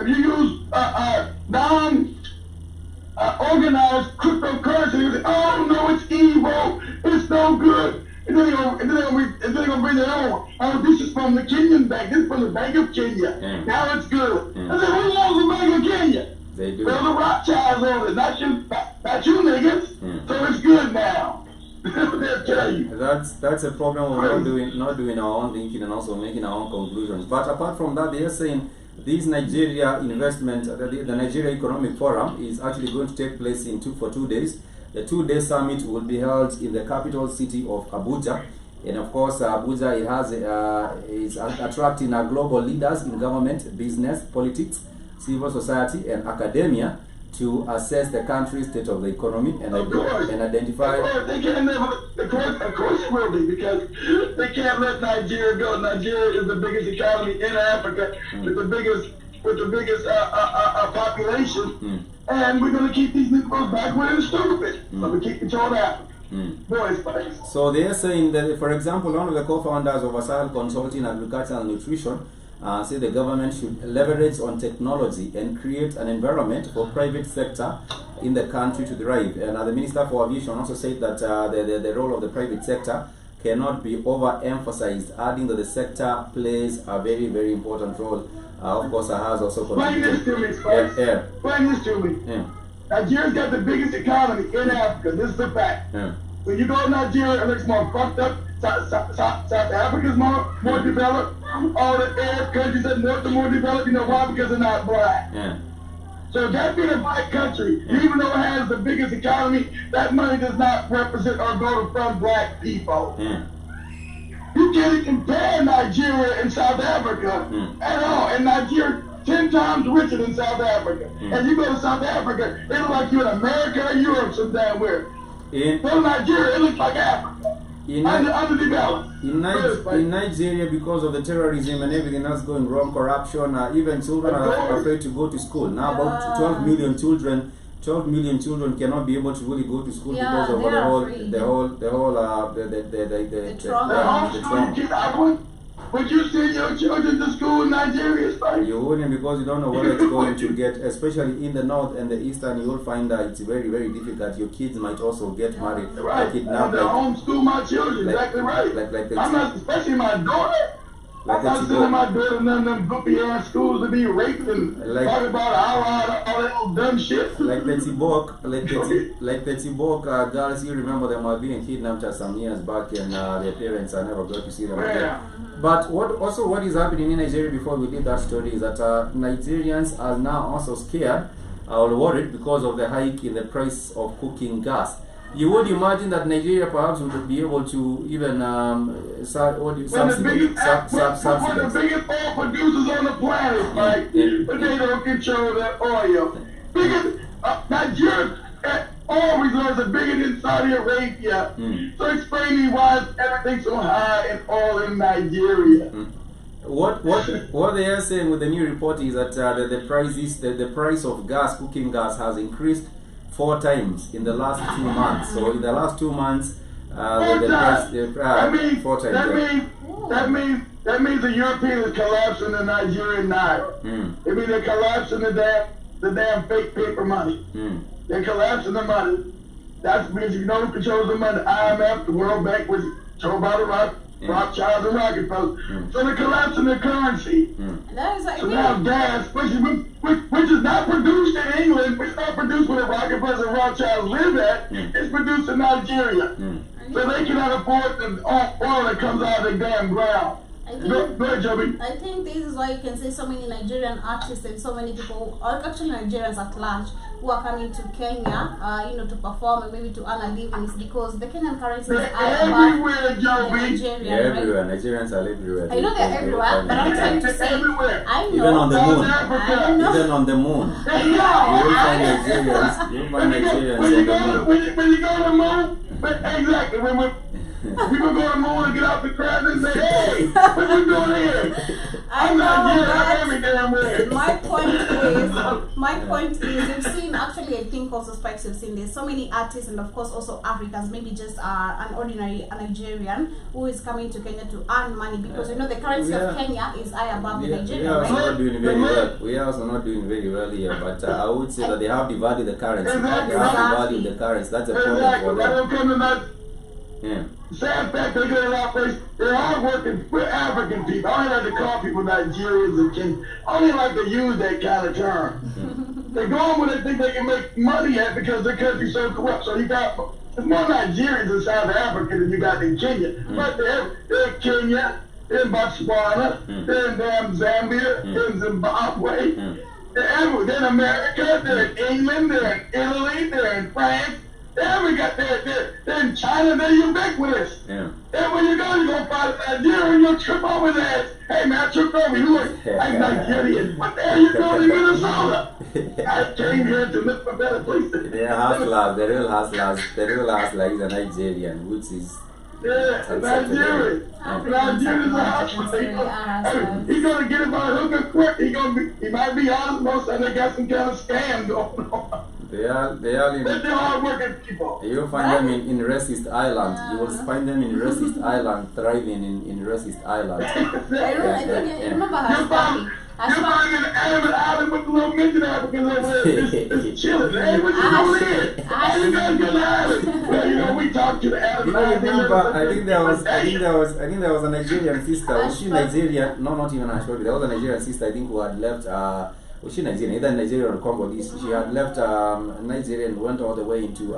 If you use non-organized cryptocurrency, you say, oh no, it's evil. It's no good. And then they're gonna bring it on. Oh, this is from the Kenyan bank. This is from the Bank of Kenya. Now it's good. I said, who owns the Bank of Kenya? They do. Well, the Rothschilds own it. Not you niggas. So it's good now. They'll tell you. That's a problem of not doing our own thinking and also making our own conclusions. But apart from that, they are saying this Nigeria investment, the Nigeria Economic Forum is actually going to take place for 2 days. The 2-day summit will be held in the capital city of Abuja, and of course, Abuja is attracting global leaders in government, business, politics, civil society, and academia to assess the country's state of the economy and identify. Of course, it will be because they can't let Nigeria go. Nigeria is the biggest economy in Africa with the biggest population. And we're going to keep these Negroes backward and stupid. So we keep control of Africa. So they are saying that, for example, one of the co-founders of Asal Consulting Agriculture and Nutrition say the government should leverage on technology and create an environment for private sector in the country to thrive. And the Minister for Aviation also said that the role of the private sector cannot be overemphasized, adding that the sector plays a very, very important role. Of course, has also contributed. Explain this to me. Nigeria's got the biggest economy in Africa. This is a fact. When you go to Nigeria, it looks more fucked up. South Africa's more developed. All the Arab countries that North are more developed. You know why? Because they're not black. So that being a black country, even though it has the biggest economy, that money does not represent or go to fund black people. You can't compare Nigeria and South Africa at all. And Nigeria 10 times richer than South Africa. And you go to South Africa, it looks like you're in America or Europe some damn where. Go to Nigeria, it looks like Africa. Underdeveloped. In Nigeria, because of the terrorism and everything that's going wrong, corruption, even children are afraid to go to school. Now about 12 million children cannot be able to really go to school because of the trauma. Would you send your children to school in Nigeria? You wouldn't, because you don't know what it's going to get, especially in the north and the eastern. You will find that it's very, very difficult. Your kids might also get married, kidnapped. Homeschool my children, exactly right. I'm not, especially my daughter. I'm not sending my daughter none of them goofy ass schools to be raped and talking about all that old dumb shit. Like the Tibok girls, you remember them were being kidnapped some years back, and their parents are never got to see them again. But what is happening in Nigeria before we did that story is that Nigerians are now also scared or worried because of the hike in the price of cooking gas. You would imagine that Nigeria perhaps would be able to even subsidize. The biggest oil producers on the planet, but they don't control that oil. Nigeria oil reserves are bigger than Saudi Arabia. So explain to me why is everything so high in oil in Nigeria? What they are saying with the new report is that the price of cooking gas has increased 4 times in the last 2 months. So in the last 2 months, the price 4 times. That means the Europeans are collapsing the Nigerian naira. It means they're collapsing the damn fake paper money. They're collapsing the money. That means you know who controls the money. IMF, the World Bank, was controlled by the Rothschilds and Rockefellers. So they're collapsing the currency. So now gas, which is not produced in England, which is not produced where the Rockefellers and Rothschilds live at, it's produced in Nigeria. So they cannot afford the oil that comes out of the damn ground. Go ahead, Joby. I think this is why you can see so many Nigerian artists and so many people, or actually Nigerians at large, who are coming to Kenya, to perform and maybe to earn a living, is because the Kenyan currency is everywhere, Joby. Everywhere. Nigerians are everywhere. I know they're everywhere, but I'm trying to say, everywhere. I know. Even on the moon. Even on the moon. I know. You'll find Nigerians when you go to the moon, exactly, people go to the moon and get off the crowd and say, hey, what you doing here? I know, every damn way. my point is, we've seen, actually, I think also Spikes, we've seen there's so many artists and of course also Africans, maybe just an ordinary Nigerian who is coming to Kenya to earn money because the currency of Kenya is high above the Nigerian, right? We are also not doing very well here, but I would say that they have devalued the currency. They have devalued the currency. That's a problem for them. Sad fact, they get a lot of places. They're all working with African people. I don't like to call people Nigerians and Kenyans. I don't like to use that kind of term. They go on where they think they can make money at because their country's so corrupt. So you got there's more Nigerians in South Africa than you got in Kenya. But they're in Kenya, they're in Botswana, they're in damn Zambia, they're in Zimbabwe. They're everywhere. They're in America, they're in England, they're in Italy, they're in France. They're in China, they're ubiquitous. Everywhere you go, you're going to find a Nigerian, you'll trip over there. Hey man, I tripped over you. I'm Nigerian. What the hell you doing in Minnesota? I came here to look for better places. They're hustlers, the real hustlers is a Nigerian, which is... Nigerian. Nigerian is a hustler. He's going to get it by hook or crook. He might be honest, most of them got some kind of scam going on. They are they're hard-working people. You'll find them in racist island. You will find them in racist island, thriving in racist island. I remember Hashpani. You're finding an Arab island with the little midget Africans over there. It's chilling. Hey, what you doing here? How you guys get an island? Well, we talked to the Arab island. I think there was a Nigerian sister. Was she Nigerian? No, not even Ashwabi. There was a Nigerian sister, I think, who had left. Was she Nigerian? Either Nigeria or Congo. She had left Nigeria and went all the way into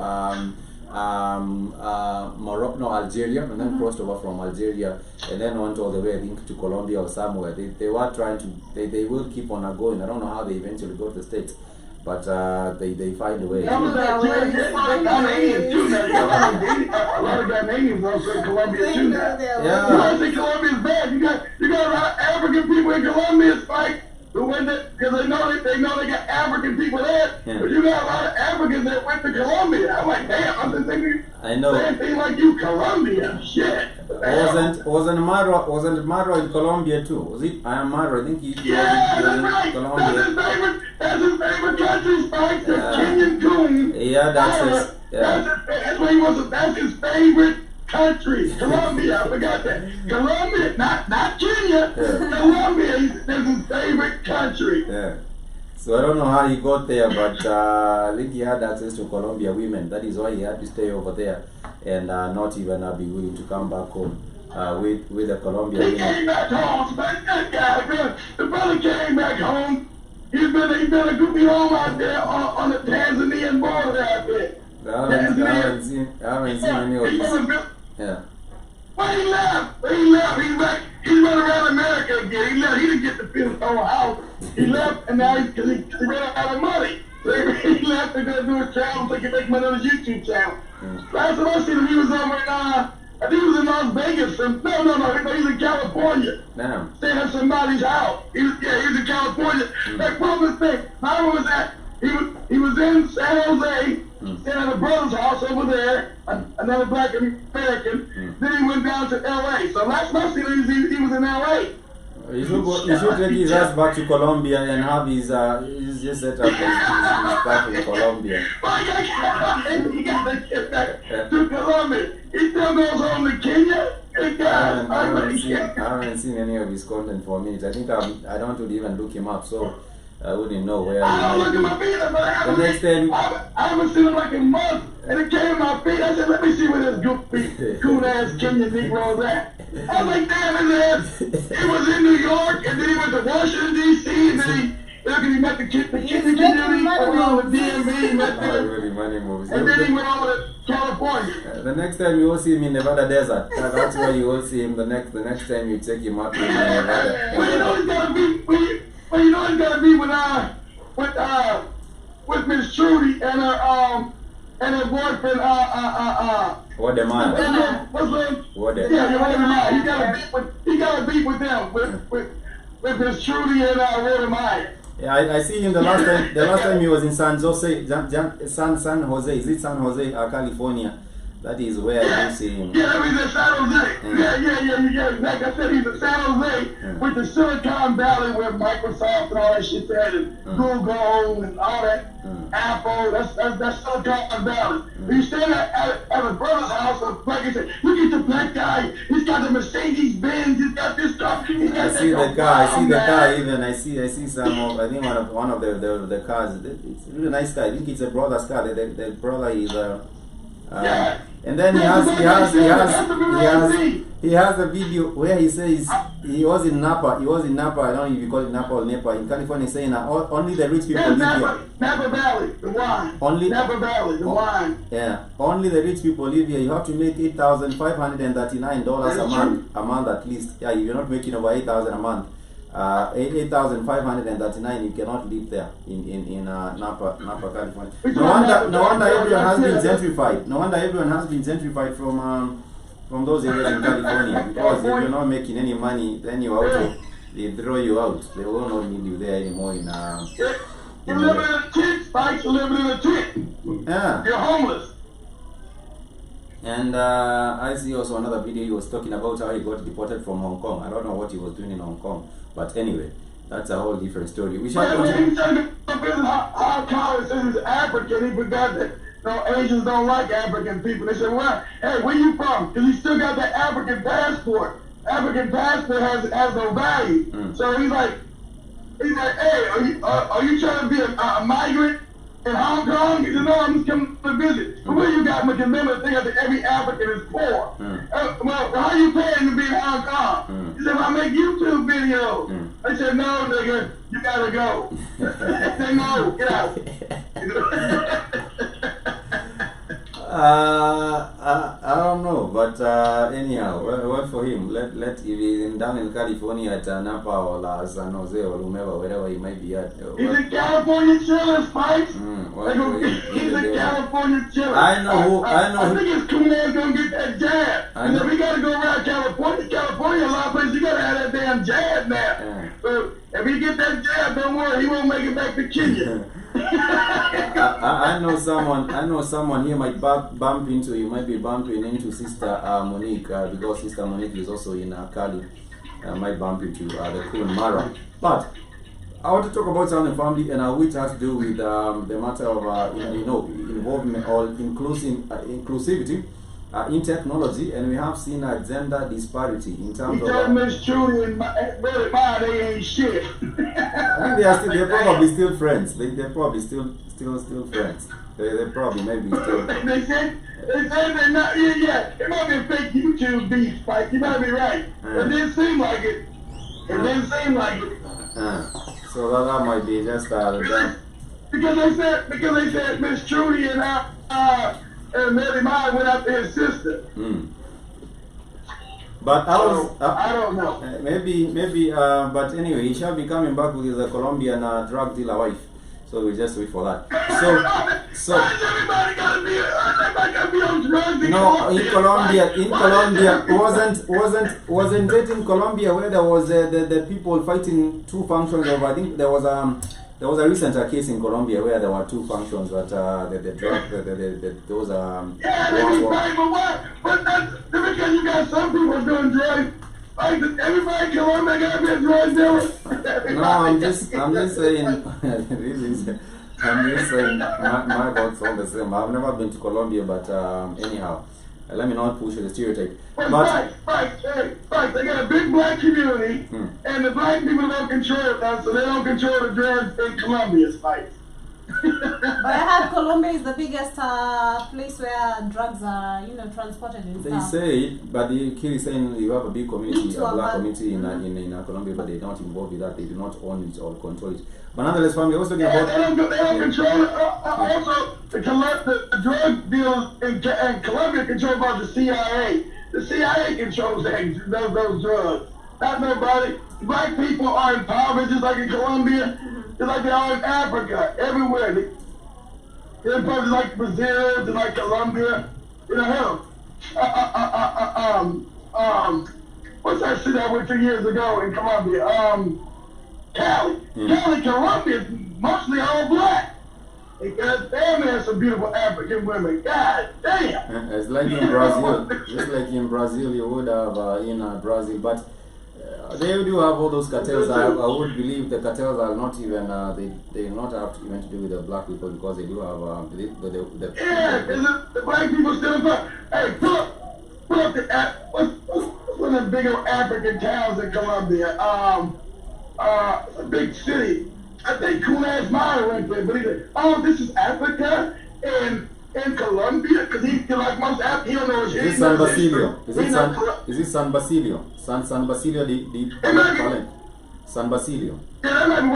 Morocco, no, Algeria, and then crossed over from Algeria and then went all the way, I think, to Colombia or somewhere. They were trying to, they will keep on going. I don't know how they eventually go to the States, but they find a way. A lot of Ghanaians also in Colombia too now. You don't think Colombia's bad. You got a lot of African people in Colombia, Spike. Because they know they got African people there, but you got a lot of Africans that went to Colombia. I'm like, damn, I'm just thinking, same thing like you, Colombia, shit. Wasn't Maro in Colombia too? Was it? I am Maro. I think he was in Colombia. That's his favorite country, Spike. The Kenyan coon. Yeah, that's where he was. That's his favorite country, Colombia. I forgot that. Colombia, not Kenya. Colombia is his favorite country. So I don't know how he got there, but I think he had access to Colombia women. That is why he had to stay over there and not even be willing to come back home. with the Colombian. He came back home, man. That guy, man. The brother came back home. He's been a goofy home out there on the Tanzanian border out there. I haven't seen any of these. Yeah. Well, he left. He's running around America again. He left. He didn't get to feel his own house. He left, and now because he ran out of money. So he left to go do a channel so he could make money on his YouTube channel. Last time I seen him, he was over in, I think he was in Las Vegas. No, he's in California. Damn. Staying at somebody's house. He was in California. Like, what was the thing? How was that? He was in San Jose, staying at a brother's house over there, another black American. Then he went down to L.A. So last time I seen him, he was in L.A. You should take his ass back to Colombia and have his just set up his back in Colombia. He got to get back to Colombia. He still goes home to Kenya. I haven't seen any of his content for a minute. I think I don't really even look him up, so I wouldn't know where I don't look at my feet, but I haven't seen him like a month, and it came in my feet. I said, let me see where this goofy, cool-ass Kenyan Negro's at. I was like, damn, his ass. He was in New York, and then he went to Washington, D.C., and then he met the Kenyan community around the DMV, money moves. And then he went over to California. The next time you will see him in Nevada desert, that's where you will see him. The next time you take him out in Nevada. Well, you know he's gotta be. Well, you know he's gotta be with Miss Trudy and her boyfriend What the man? What's his name? What the? Yeah, he gotta beat with them with Miss Trudy and Walter Meyer. Yeah, I see him the last time he was in San Jose, San Jose. Is it San Jose, California? That is where I do see him. Yeah, he's in San Jose. Yeah. Like I said, he's in San Jose with the Silicon Valley where Microsoft and all that shit there, and Google and all that, Apple. That's Silicon Valley. You stand at a brother's house, like I said, look at the black guy. He's got the Mercedes Benz. He's got this stuff. I see the car. Even I see some of. I think one of the cars. It's a really nice car. I think it's a brother's car. The brother is and then he has the video where he says he was in Napa. I don't know if you call it Napa or Napa in California, saying that only the rich people live here. Napa Valley, the wine. Napa Valley, the wine. Yeah, only the rich people live here. You have to make $8,539 a month at least. Yeah, if you're not making over $8,000 a month. 8,539. You cannot live there in Napa, California. No wonder everyone has been gentrified. No wonder everyone has been gentrified from those areas in California, because if you're not making any money, then you're out. They throw you out. They will not need you there anymore. You're living in a tent, Spike. You're living in a tent. Yeah. You're homeless. And I see also another video. He was talking about how he got deported from Hong Kong. I don't know what he was doing in Hong Kong. But anyway, that's a whole different story. We shall continue. He's trying to visit our college says he's African. He forgot that Asians don't like African people. They said, well, hey, where you from? Because he still got that African passport. African passport has no value. So he's like, hey, are you trying to be a migrant in Hong Kong? He said, no, I'm just coming to visit. But where you got me? Remember the thing that every African is poor. Well, how you paying to be in Hong Kong? He said, well, I make YouTube videos. I said, no, nigga, you gotta go. I said, no, get out. I don't know, but anyhow, well for him. Let if he's down in California at Napa or San Jose or whomever, wherever he might be at. He's a California chiller, Spikes. He's a California chiller. I think his cool man's gonna get that jab. And if we gotta go around California, a lot of places you gotta have that damn jab now. So if he get that jab, don't worry, he won't make it back to Kenya. I know someone here might bump into. You might be bumping into Sister Monique, because Sister Monique is also in Cali. Might bump into the Kun Mara. But I want to talk about something family, and which has to do with the matter of involvement or inclusivity in technology, and we have seen a gender disparity in terms of. Miss Julie and Brother Ma, they ain't shit. I think they're probably still friends. They're probably still friends. They probably maybe still. They said They say they're not. Yeah. It might be a fake YouTube beef, Spike. You might be right. It didn't seem like it. It didn't seem like it. So that might be just because they said Miss Trudy and Mary Mine went after his sister. But I don't know. Maybe. But anyway, he shall be coming back with his Colombian drug dealer wife. So we just wait for that. So everybody gotta be on drugs in Colombia. In Colombia, wasn't it in Colombia where there was the people fighting two functions of? I think there was a recent case in Colombia where there were two functions that those but that's because you got some people doing drugs. Like everybody in Colombia got to be a drug dealer. No, I'm just saying. I'm just saying. My thoughts all the same. I've never been to Colombia, but anyhow, let me not push the stereotype. But they got a big black community, and the black people don't control it, so they don't control the drugs in Colombia, Spike. But I heard Colombia is the biggest place where drugs are, transported and they stuff. say it, but the kid is saying you have a big community, a black community in Colombia, but they don't involve with that. They do not own it or control it. But nonetheless, family, I was talking about. They don't control it. Also, the drug deals in Colombia controlled by the CIA. The CIA controls those drugs. Not nobody. Black people are impoverished just like in Colombia. Just like they are in Africa, everywhere. They're probably like Brazil, just like Colombia. What's that city I went to years ago in Colombia? Cali. Cali, Colombia is mostly all black. God damn, there's some beautiful African women. God damn. It's like in Brazil. Just like in Brazil, you would have in Brazil, but they do have all those cartels. I would believe the cartels are not even they not have even to do with the black people because they do have the black people still involved. Hey, pull up what's one of the big old African towns in Colombia? A big city. I think Kunas Mara went there, but he said, "Oh, this is Africa in Colombia," because he like most African, he don't know his history. Is it San Basilio? Is it San Basilio? San Basilio San Basilio. Yeah, that might be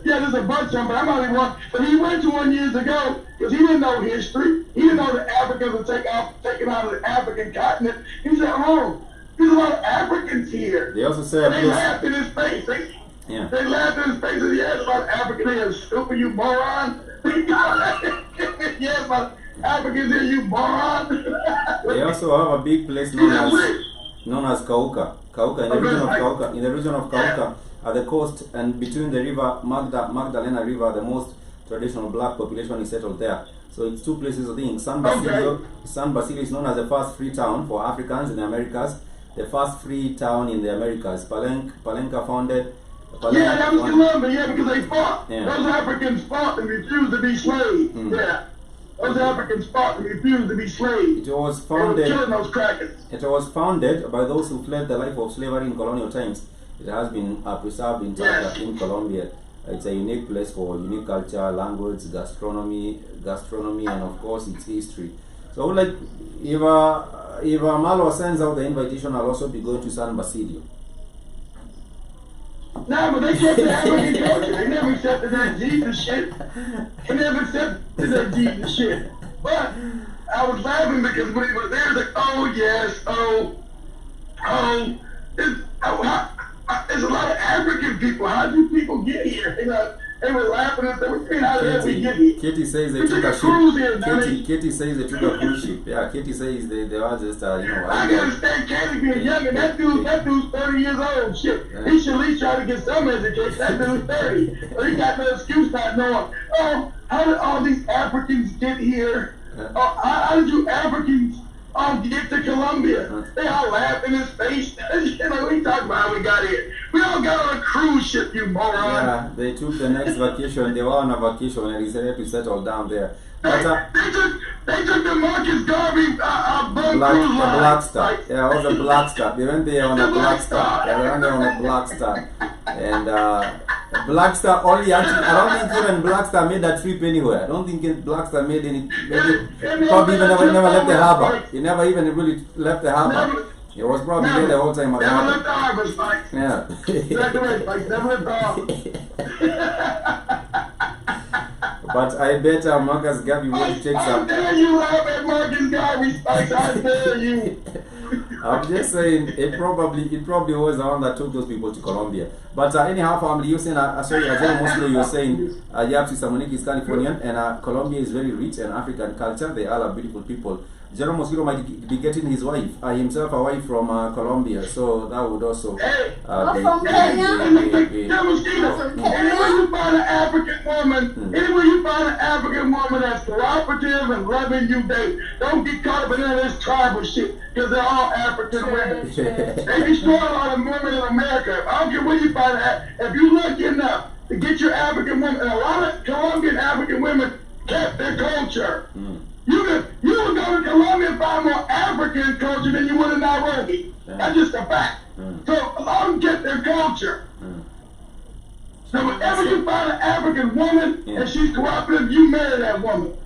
there's a bunch of them, but I might be one. But he went to one years ago because he didn't know history. He didn't know the Africans were taken out of the African continent. He said, "Oh, there's a lot of Africans here." They also said they laughed in his face. They laughed in his face and he asked about Africans here. Stupid, you moron. Yes, but Africans here, you moron. They also have a big place known as Cauca. Cauca, in the region of Cauca, at the coast and between the river Magdalena River, the most traditional black population is settled there. So it's two places, I think. San Basilio is known as the first free town for Africans in the Americas. The first free town in the Americas. Palenca founded. That was Colombia, because they fought. Yeah. Those Africans fought and refused to be slaves. Yeah. Those Africans fought and refused to be slaves. It was founded. They were killing those crackers. It was founded by those who fled the life of slavery in colonial times. It has been preserved in Colombia. It's a unique place for unique culture, language, gastronomy, and of course its history. So, like, if Malo sends out the invitation, I'll also be going to San Basilio. No, but they kept the African culture. They never accepted that Jesus shit. They never accepted that Jesus shit. But I was laughing because when he was there, like, oh yes, there's a lot of African people. How do people get here? They were laughing and they were saying, how did we get here? Kitty says they took a ship. Kitty says they took a cruise ship. Yeah, Kitty says they are just, I can understand Katie being young, and that dude's 30 years old. Shit, he should at least try to get some education. That dude's 30. So he got no excuse not knowing, how did all these Africans get here? How did you Africans get to Colombia? They all laughed in his face. We talking about how we got here. We all got on a cruise ship, you moron. Yeah, they took the next vacation. They were on a vacation and decided to settle down there. But, they took the Marcus Garvey Black Star. Yeah, it was a Black Star. They went there on a Black Star. They went there on a Black Star. And Black Star only actually, I don't think even Black Star made that trip anywhere. I don't think Black Star made any, probably even never left the harbor. He never even really left the harbor. He was probably there the whole time. Never left the harbor, Spike. Yeah. Exactly right, Spike. Never left the harbor. But I bet Marcus Garvey will take some. I dare you laugh at Marcus Garvey, Spike. I dare you. I'm just saying, it probably was the one that took those people to Colombia. But anyhow, family, you're saying, sorry, Ajay Moslo, you're saying, Yapsi Samonik is Californian, and Colombia is very rich in African culture. They all are beautiful people. General Mosquito might be getting his wife, himself a wife from Colombia, so that would also from Kenya. Anywhere you find an African woman, anywhere you find an African woman that's cooperative and loving you, don't get caught up in any of this tribal shit, because they're all African women. They destroy a lot of women in America. I don't care where you find that. If you're lucky enough to get your African woman, and a lot of Colombian African women kept their culture. You would go to Colombia and find more African culture than you would in Nairobi. That's just a fact. So a lot of them get their culture. So whenever you find an African woman and she's cooperative, you marry that woman.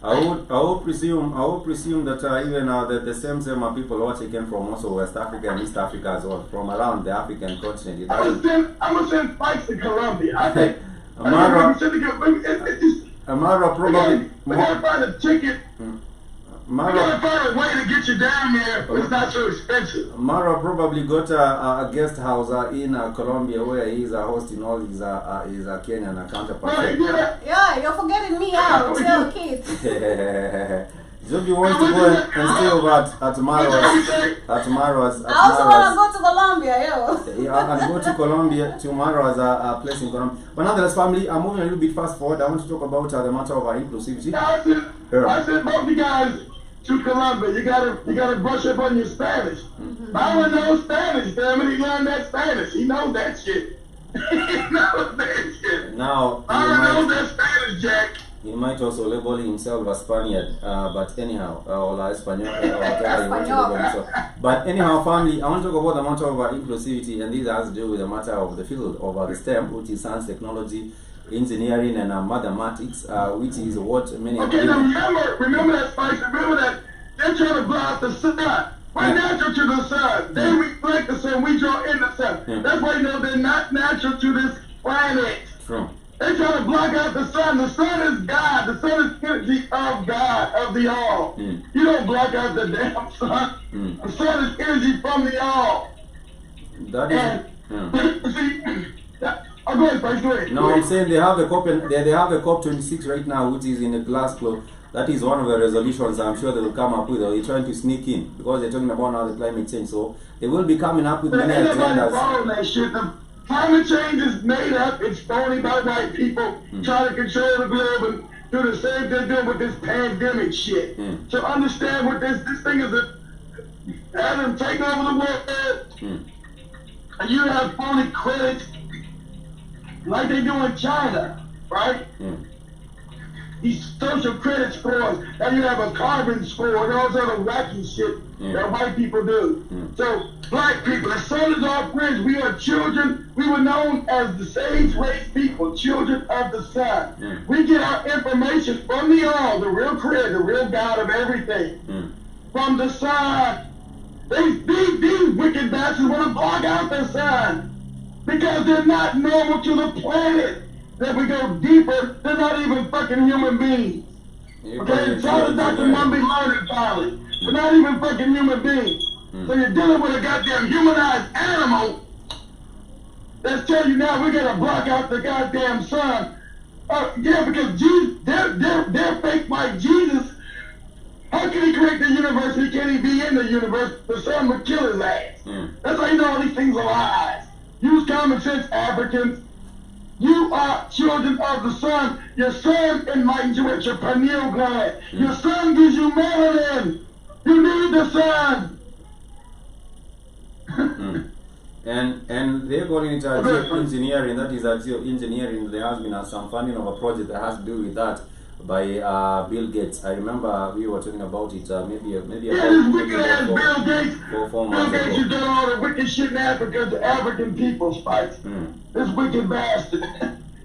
I would presume that even the same people are taken from also West Africa and East Africa as well, from around the African continent. I'm gonna send Spikes to Colombia. I think Amara probably. We gotta find a ticket. We gotta find a way to get you down there, but it's not so expensive. Mara probably got a guest house in Colombia where he's hosting all his Kenyan counterparts. Right, yeah, you're forgetting me out. Tell kids. Zombie wants to go and stay over at Mara's. I also want to go to Colombia, yo. Yeah, and go to Colombia, to Mara's place in Colombia. But nonetheless, family, I'm moving a little bit fast forward. I want to talk about the matter of inclusivity. I sent both you guys to Colombia. You gotta brush up on your Spanish. Byron knows Spanish, damn it. He learned that Spanish. He knows that shit. He knows that shit. Now, Byron knows that Spanish, Jack. He might also label himself a Spaniard, but anyhow, or Espanol, or whatever you want to label himself. But anyhow, family, I want to talk about the matter of inclusivity, and this has to do with the matter of the field of the STEM, which is science, technology, engineering, and mathematics, which is what many. Okay, now remember that, Spice. Remember that they're trying to block the sun. We're natural to the sun. They reflect the sun. We draw in the sun. That's why you know they're not natural to this planet. True. They try to block out the sun. The sun is God. The sun is energy of God, of the all. You don't block out the damn sun. The sun is energy from the all. That is. See, I'll go ahead, Spice. Go ahead. No, I'm saying they have the COP26 right now, which is in a Glasgow. That is one of the resolutions I'm sure they will come up with. They're trying to sneak in because they're talking about now the climate change. So they will be coming up with many agendas. That shit. Climate change is made up. It's phony by white people trying to control the globe and do the same thing they're doing with this pandemic shit. So understand what this thing is. Have them take over the world, and you have phony credits like they do in China, right? These social credit scores, and you have a carbon score and all this other wacky shit that white people do. So, black people, the sun is our friends. We are children. We were known as the sage race people, children of the sun. We get our information from the all, the real creator, the real God of everything. From the sun. These wicked bastards want to block out the sun because they're not normal to the planet. That we go deeper, they're not even fucking human beings. Okay? So the Dr. Mumby learning college. They're not even fucking human beings. So you're dealing with a goddamn humanized animal that's telling you now we're gonna block out the goddamn sun. Yeah, because Jesus, they're fake like Jesus. How can he create the universe? He can't even be in the universe. The sun would kill his ass. That's how you know all these things are lies. Use common sense, Africans. You are children of the sun. Your sun enlightens you with your pineal gland. Your sun gives you melanin. You need the sun. And they're calling it engineering. That is engineering. There has been some funding of a project that has to do with that by Bill Gates. I remember we were talking about it maybe this wicked ass Bill Gates. 4 months ago. Bill Gates, you done all the wicked this shit in Africa to African people, Spikes. This wicked bastard.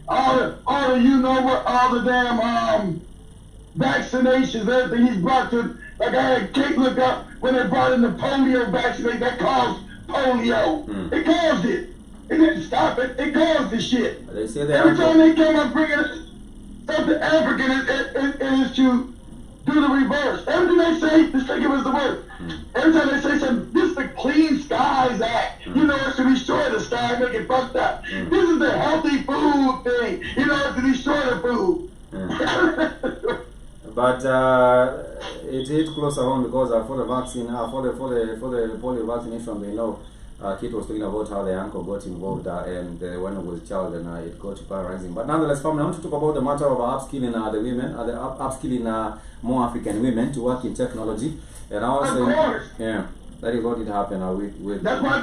all the all the damn vaccinations, everything he's brought to. Like I had Kate look up when they brought in the polio vaccination that caused polio. It caused it. It didn't stop it. It caused the shit. They say every time they come up bringing something African, it is to do the reverse. Everything they say, just think it was the word. Every time they say something, this is the Clean Skies Act. You know, it's to destroy the sky, make it fucked up. This is the healthy food thing. You know, it's to destroy the food. But it hit close around because for the vaccine, for the polio vaccination, they know Kate was talking about how the uncle got involved and when it was a child and it got to paralyzing. But nonetheless, family, I want to talk about the matter of upskilling the women, upskilling more African women to work in technology. And I was saying, yeah, that is what did happen with. That's why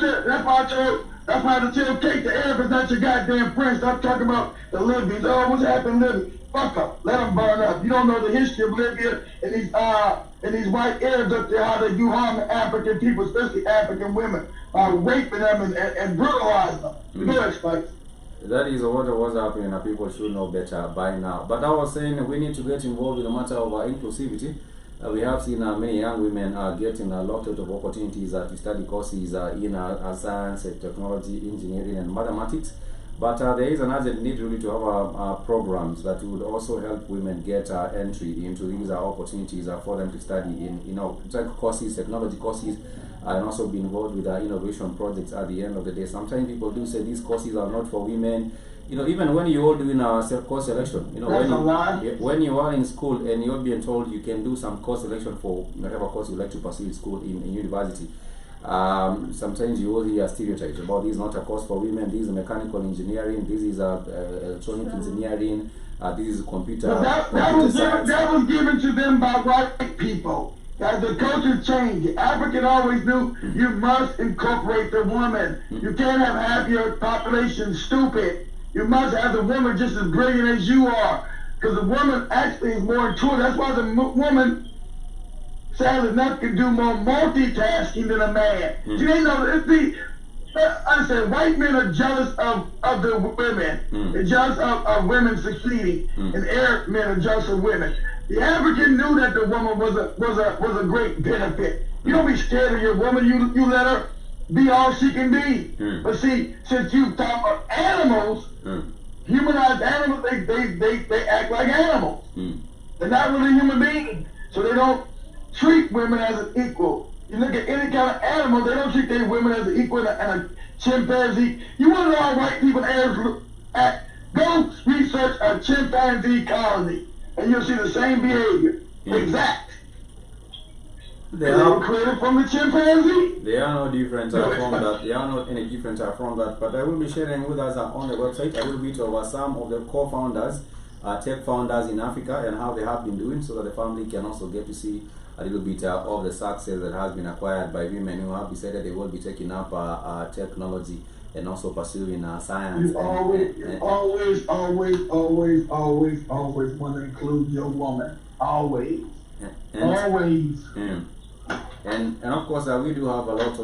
I had to tell Kate the Arab is not your goddamn friend. Stop talking about the Libyans. Oh, what's happened, Libya? Fuck up. Let them burn up. You don't know the history of Libya and these white Arabs up there, how they do harm to African people, especially African women, by raping them and brutalizing them. Go ahead, Spike. That is what was happening, and people should know better by now. But I was saying we need to get involved in the matter of inclusivity. We have seen many young women getting a lot of opportunities to study courses in science, technology, engineering, and mathematics. But there is an urgent need really to have programs that would also help women get entry into these opportunities for them to study in tech courses, technology courses, and also be involved with innovation projects at the end of the day. Sometimes people do say these courses are not for women. Even when you're all doing a course selection, when you are in school and you're being told you can do some course selection for whatever course you like to pursue in school, in university, sometimes you will hear stereotypes about this is not a course for women, this is mechanical engineering, this is electronic engineering, this is computer. That was given to them by white people. As the culture changed, the African always knew you must incorporate the woman. You can't have half your population stupid. You must have the woman just as brilliant as you are. Because the woman actually is more intuitive. That's why the woman, sadly enough, can do more multitasking than a man. You know, I said white men are jealous of the women. They're jealous of women succeeding. And Arab men are jealous of women. The African knew that the woman was a great benefit. You don't be scared of your woman. You let her be all she can be. But see, since you talk about animals, humanized animals, they act like animals. They're not really human beings. So they don't treat women as an equal. You look at any kind of animal, they don't treat their women as an equal and a chimpanzee. You want to know how white people look at? Go research a chimpanzee colony and you'll see the same behavior. Exact. They were created from the chimpanzee. They are no different from that. They are not any different from that. But I will be sharing with us on the website a little bit of some of the co-founders, tech founders in Africa, and how they have been doing, so that the family can also get to see a little bit of the success that has been acquired by women who have decided they will be taking up technology and also pursuing science. You always want to include your woman. Always. Always. And of course we do have a lot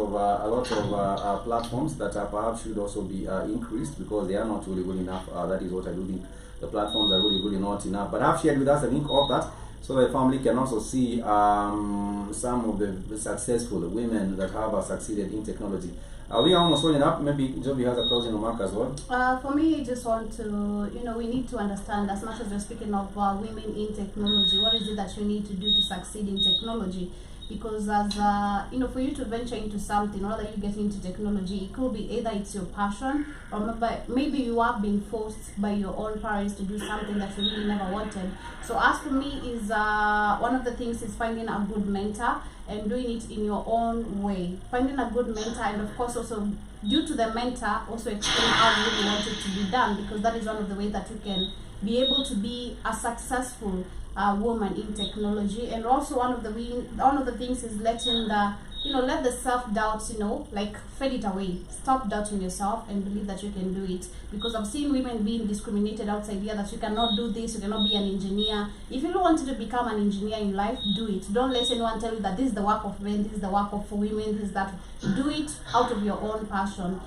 of platforms that perhaps should also be increased, because they are not really good enough. That is what I do think. The platforms are really not enough. But I've shared with us a link of that, so the family can also see some of the successful women that have succeeded in technology. We are almost running up. Maybe Joby has a closing remark as well. For me, I just want to, we need to understand, as much as we're speaking of women in technology, what is it that you need to do to succeed in technology? Because as for you to venture into something, or that you get into technology, it could be either it's your passion, or maybe you have been forced by your own parents to do something that you really never wanted. So as for me, is one of the things is finding a good mentor and doing it in your own way. Finding a good mentor, and of course also due to the mentor, also explain how you really want it to be done, because that is one of the ways that you can be able to be a successful woman in technology. And also one of the things is letting the let the self-doubt, like fade it away. Stop doubting yourself and believe that you can do it. Because I've seen women being discriminated outside here, that you cannot do this, you cannot be an engineer. If you want to become an engineer in life, do it. Don't let anyone tell you that this is the work of men, this is the work of women, this is that. Do it out of your own passion.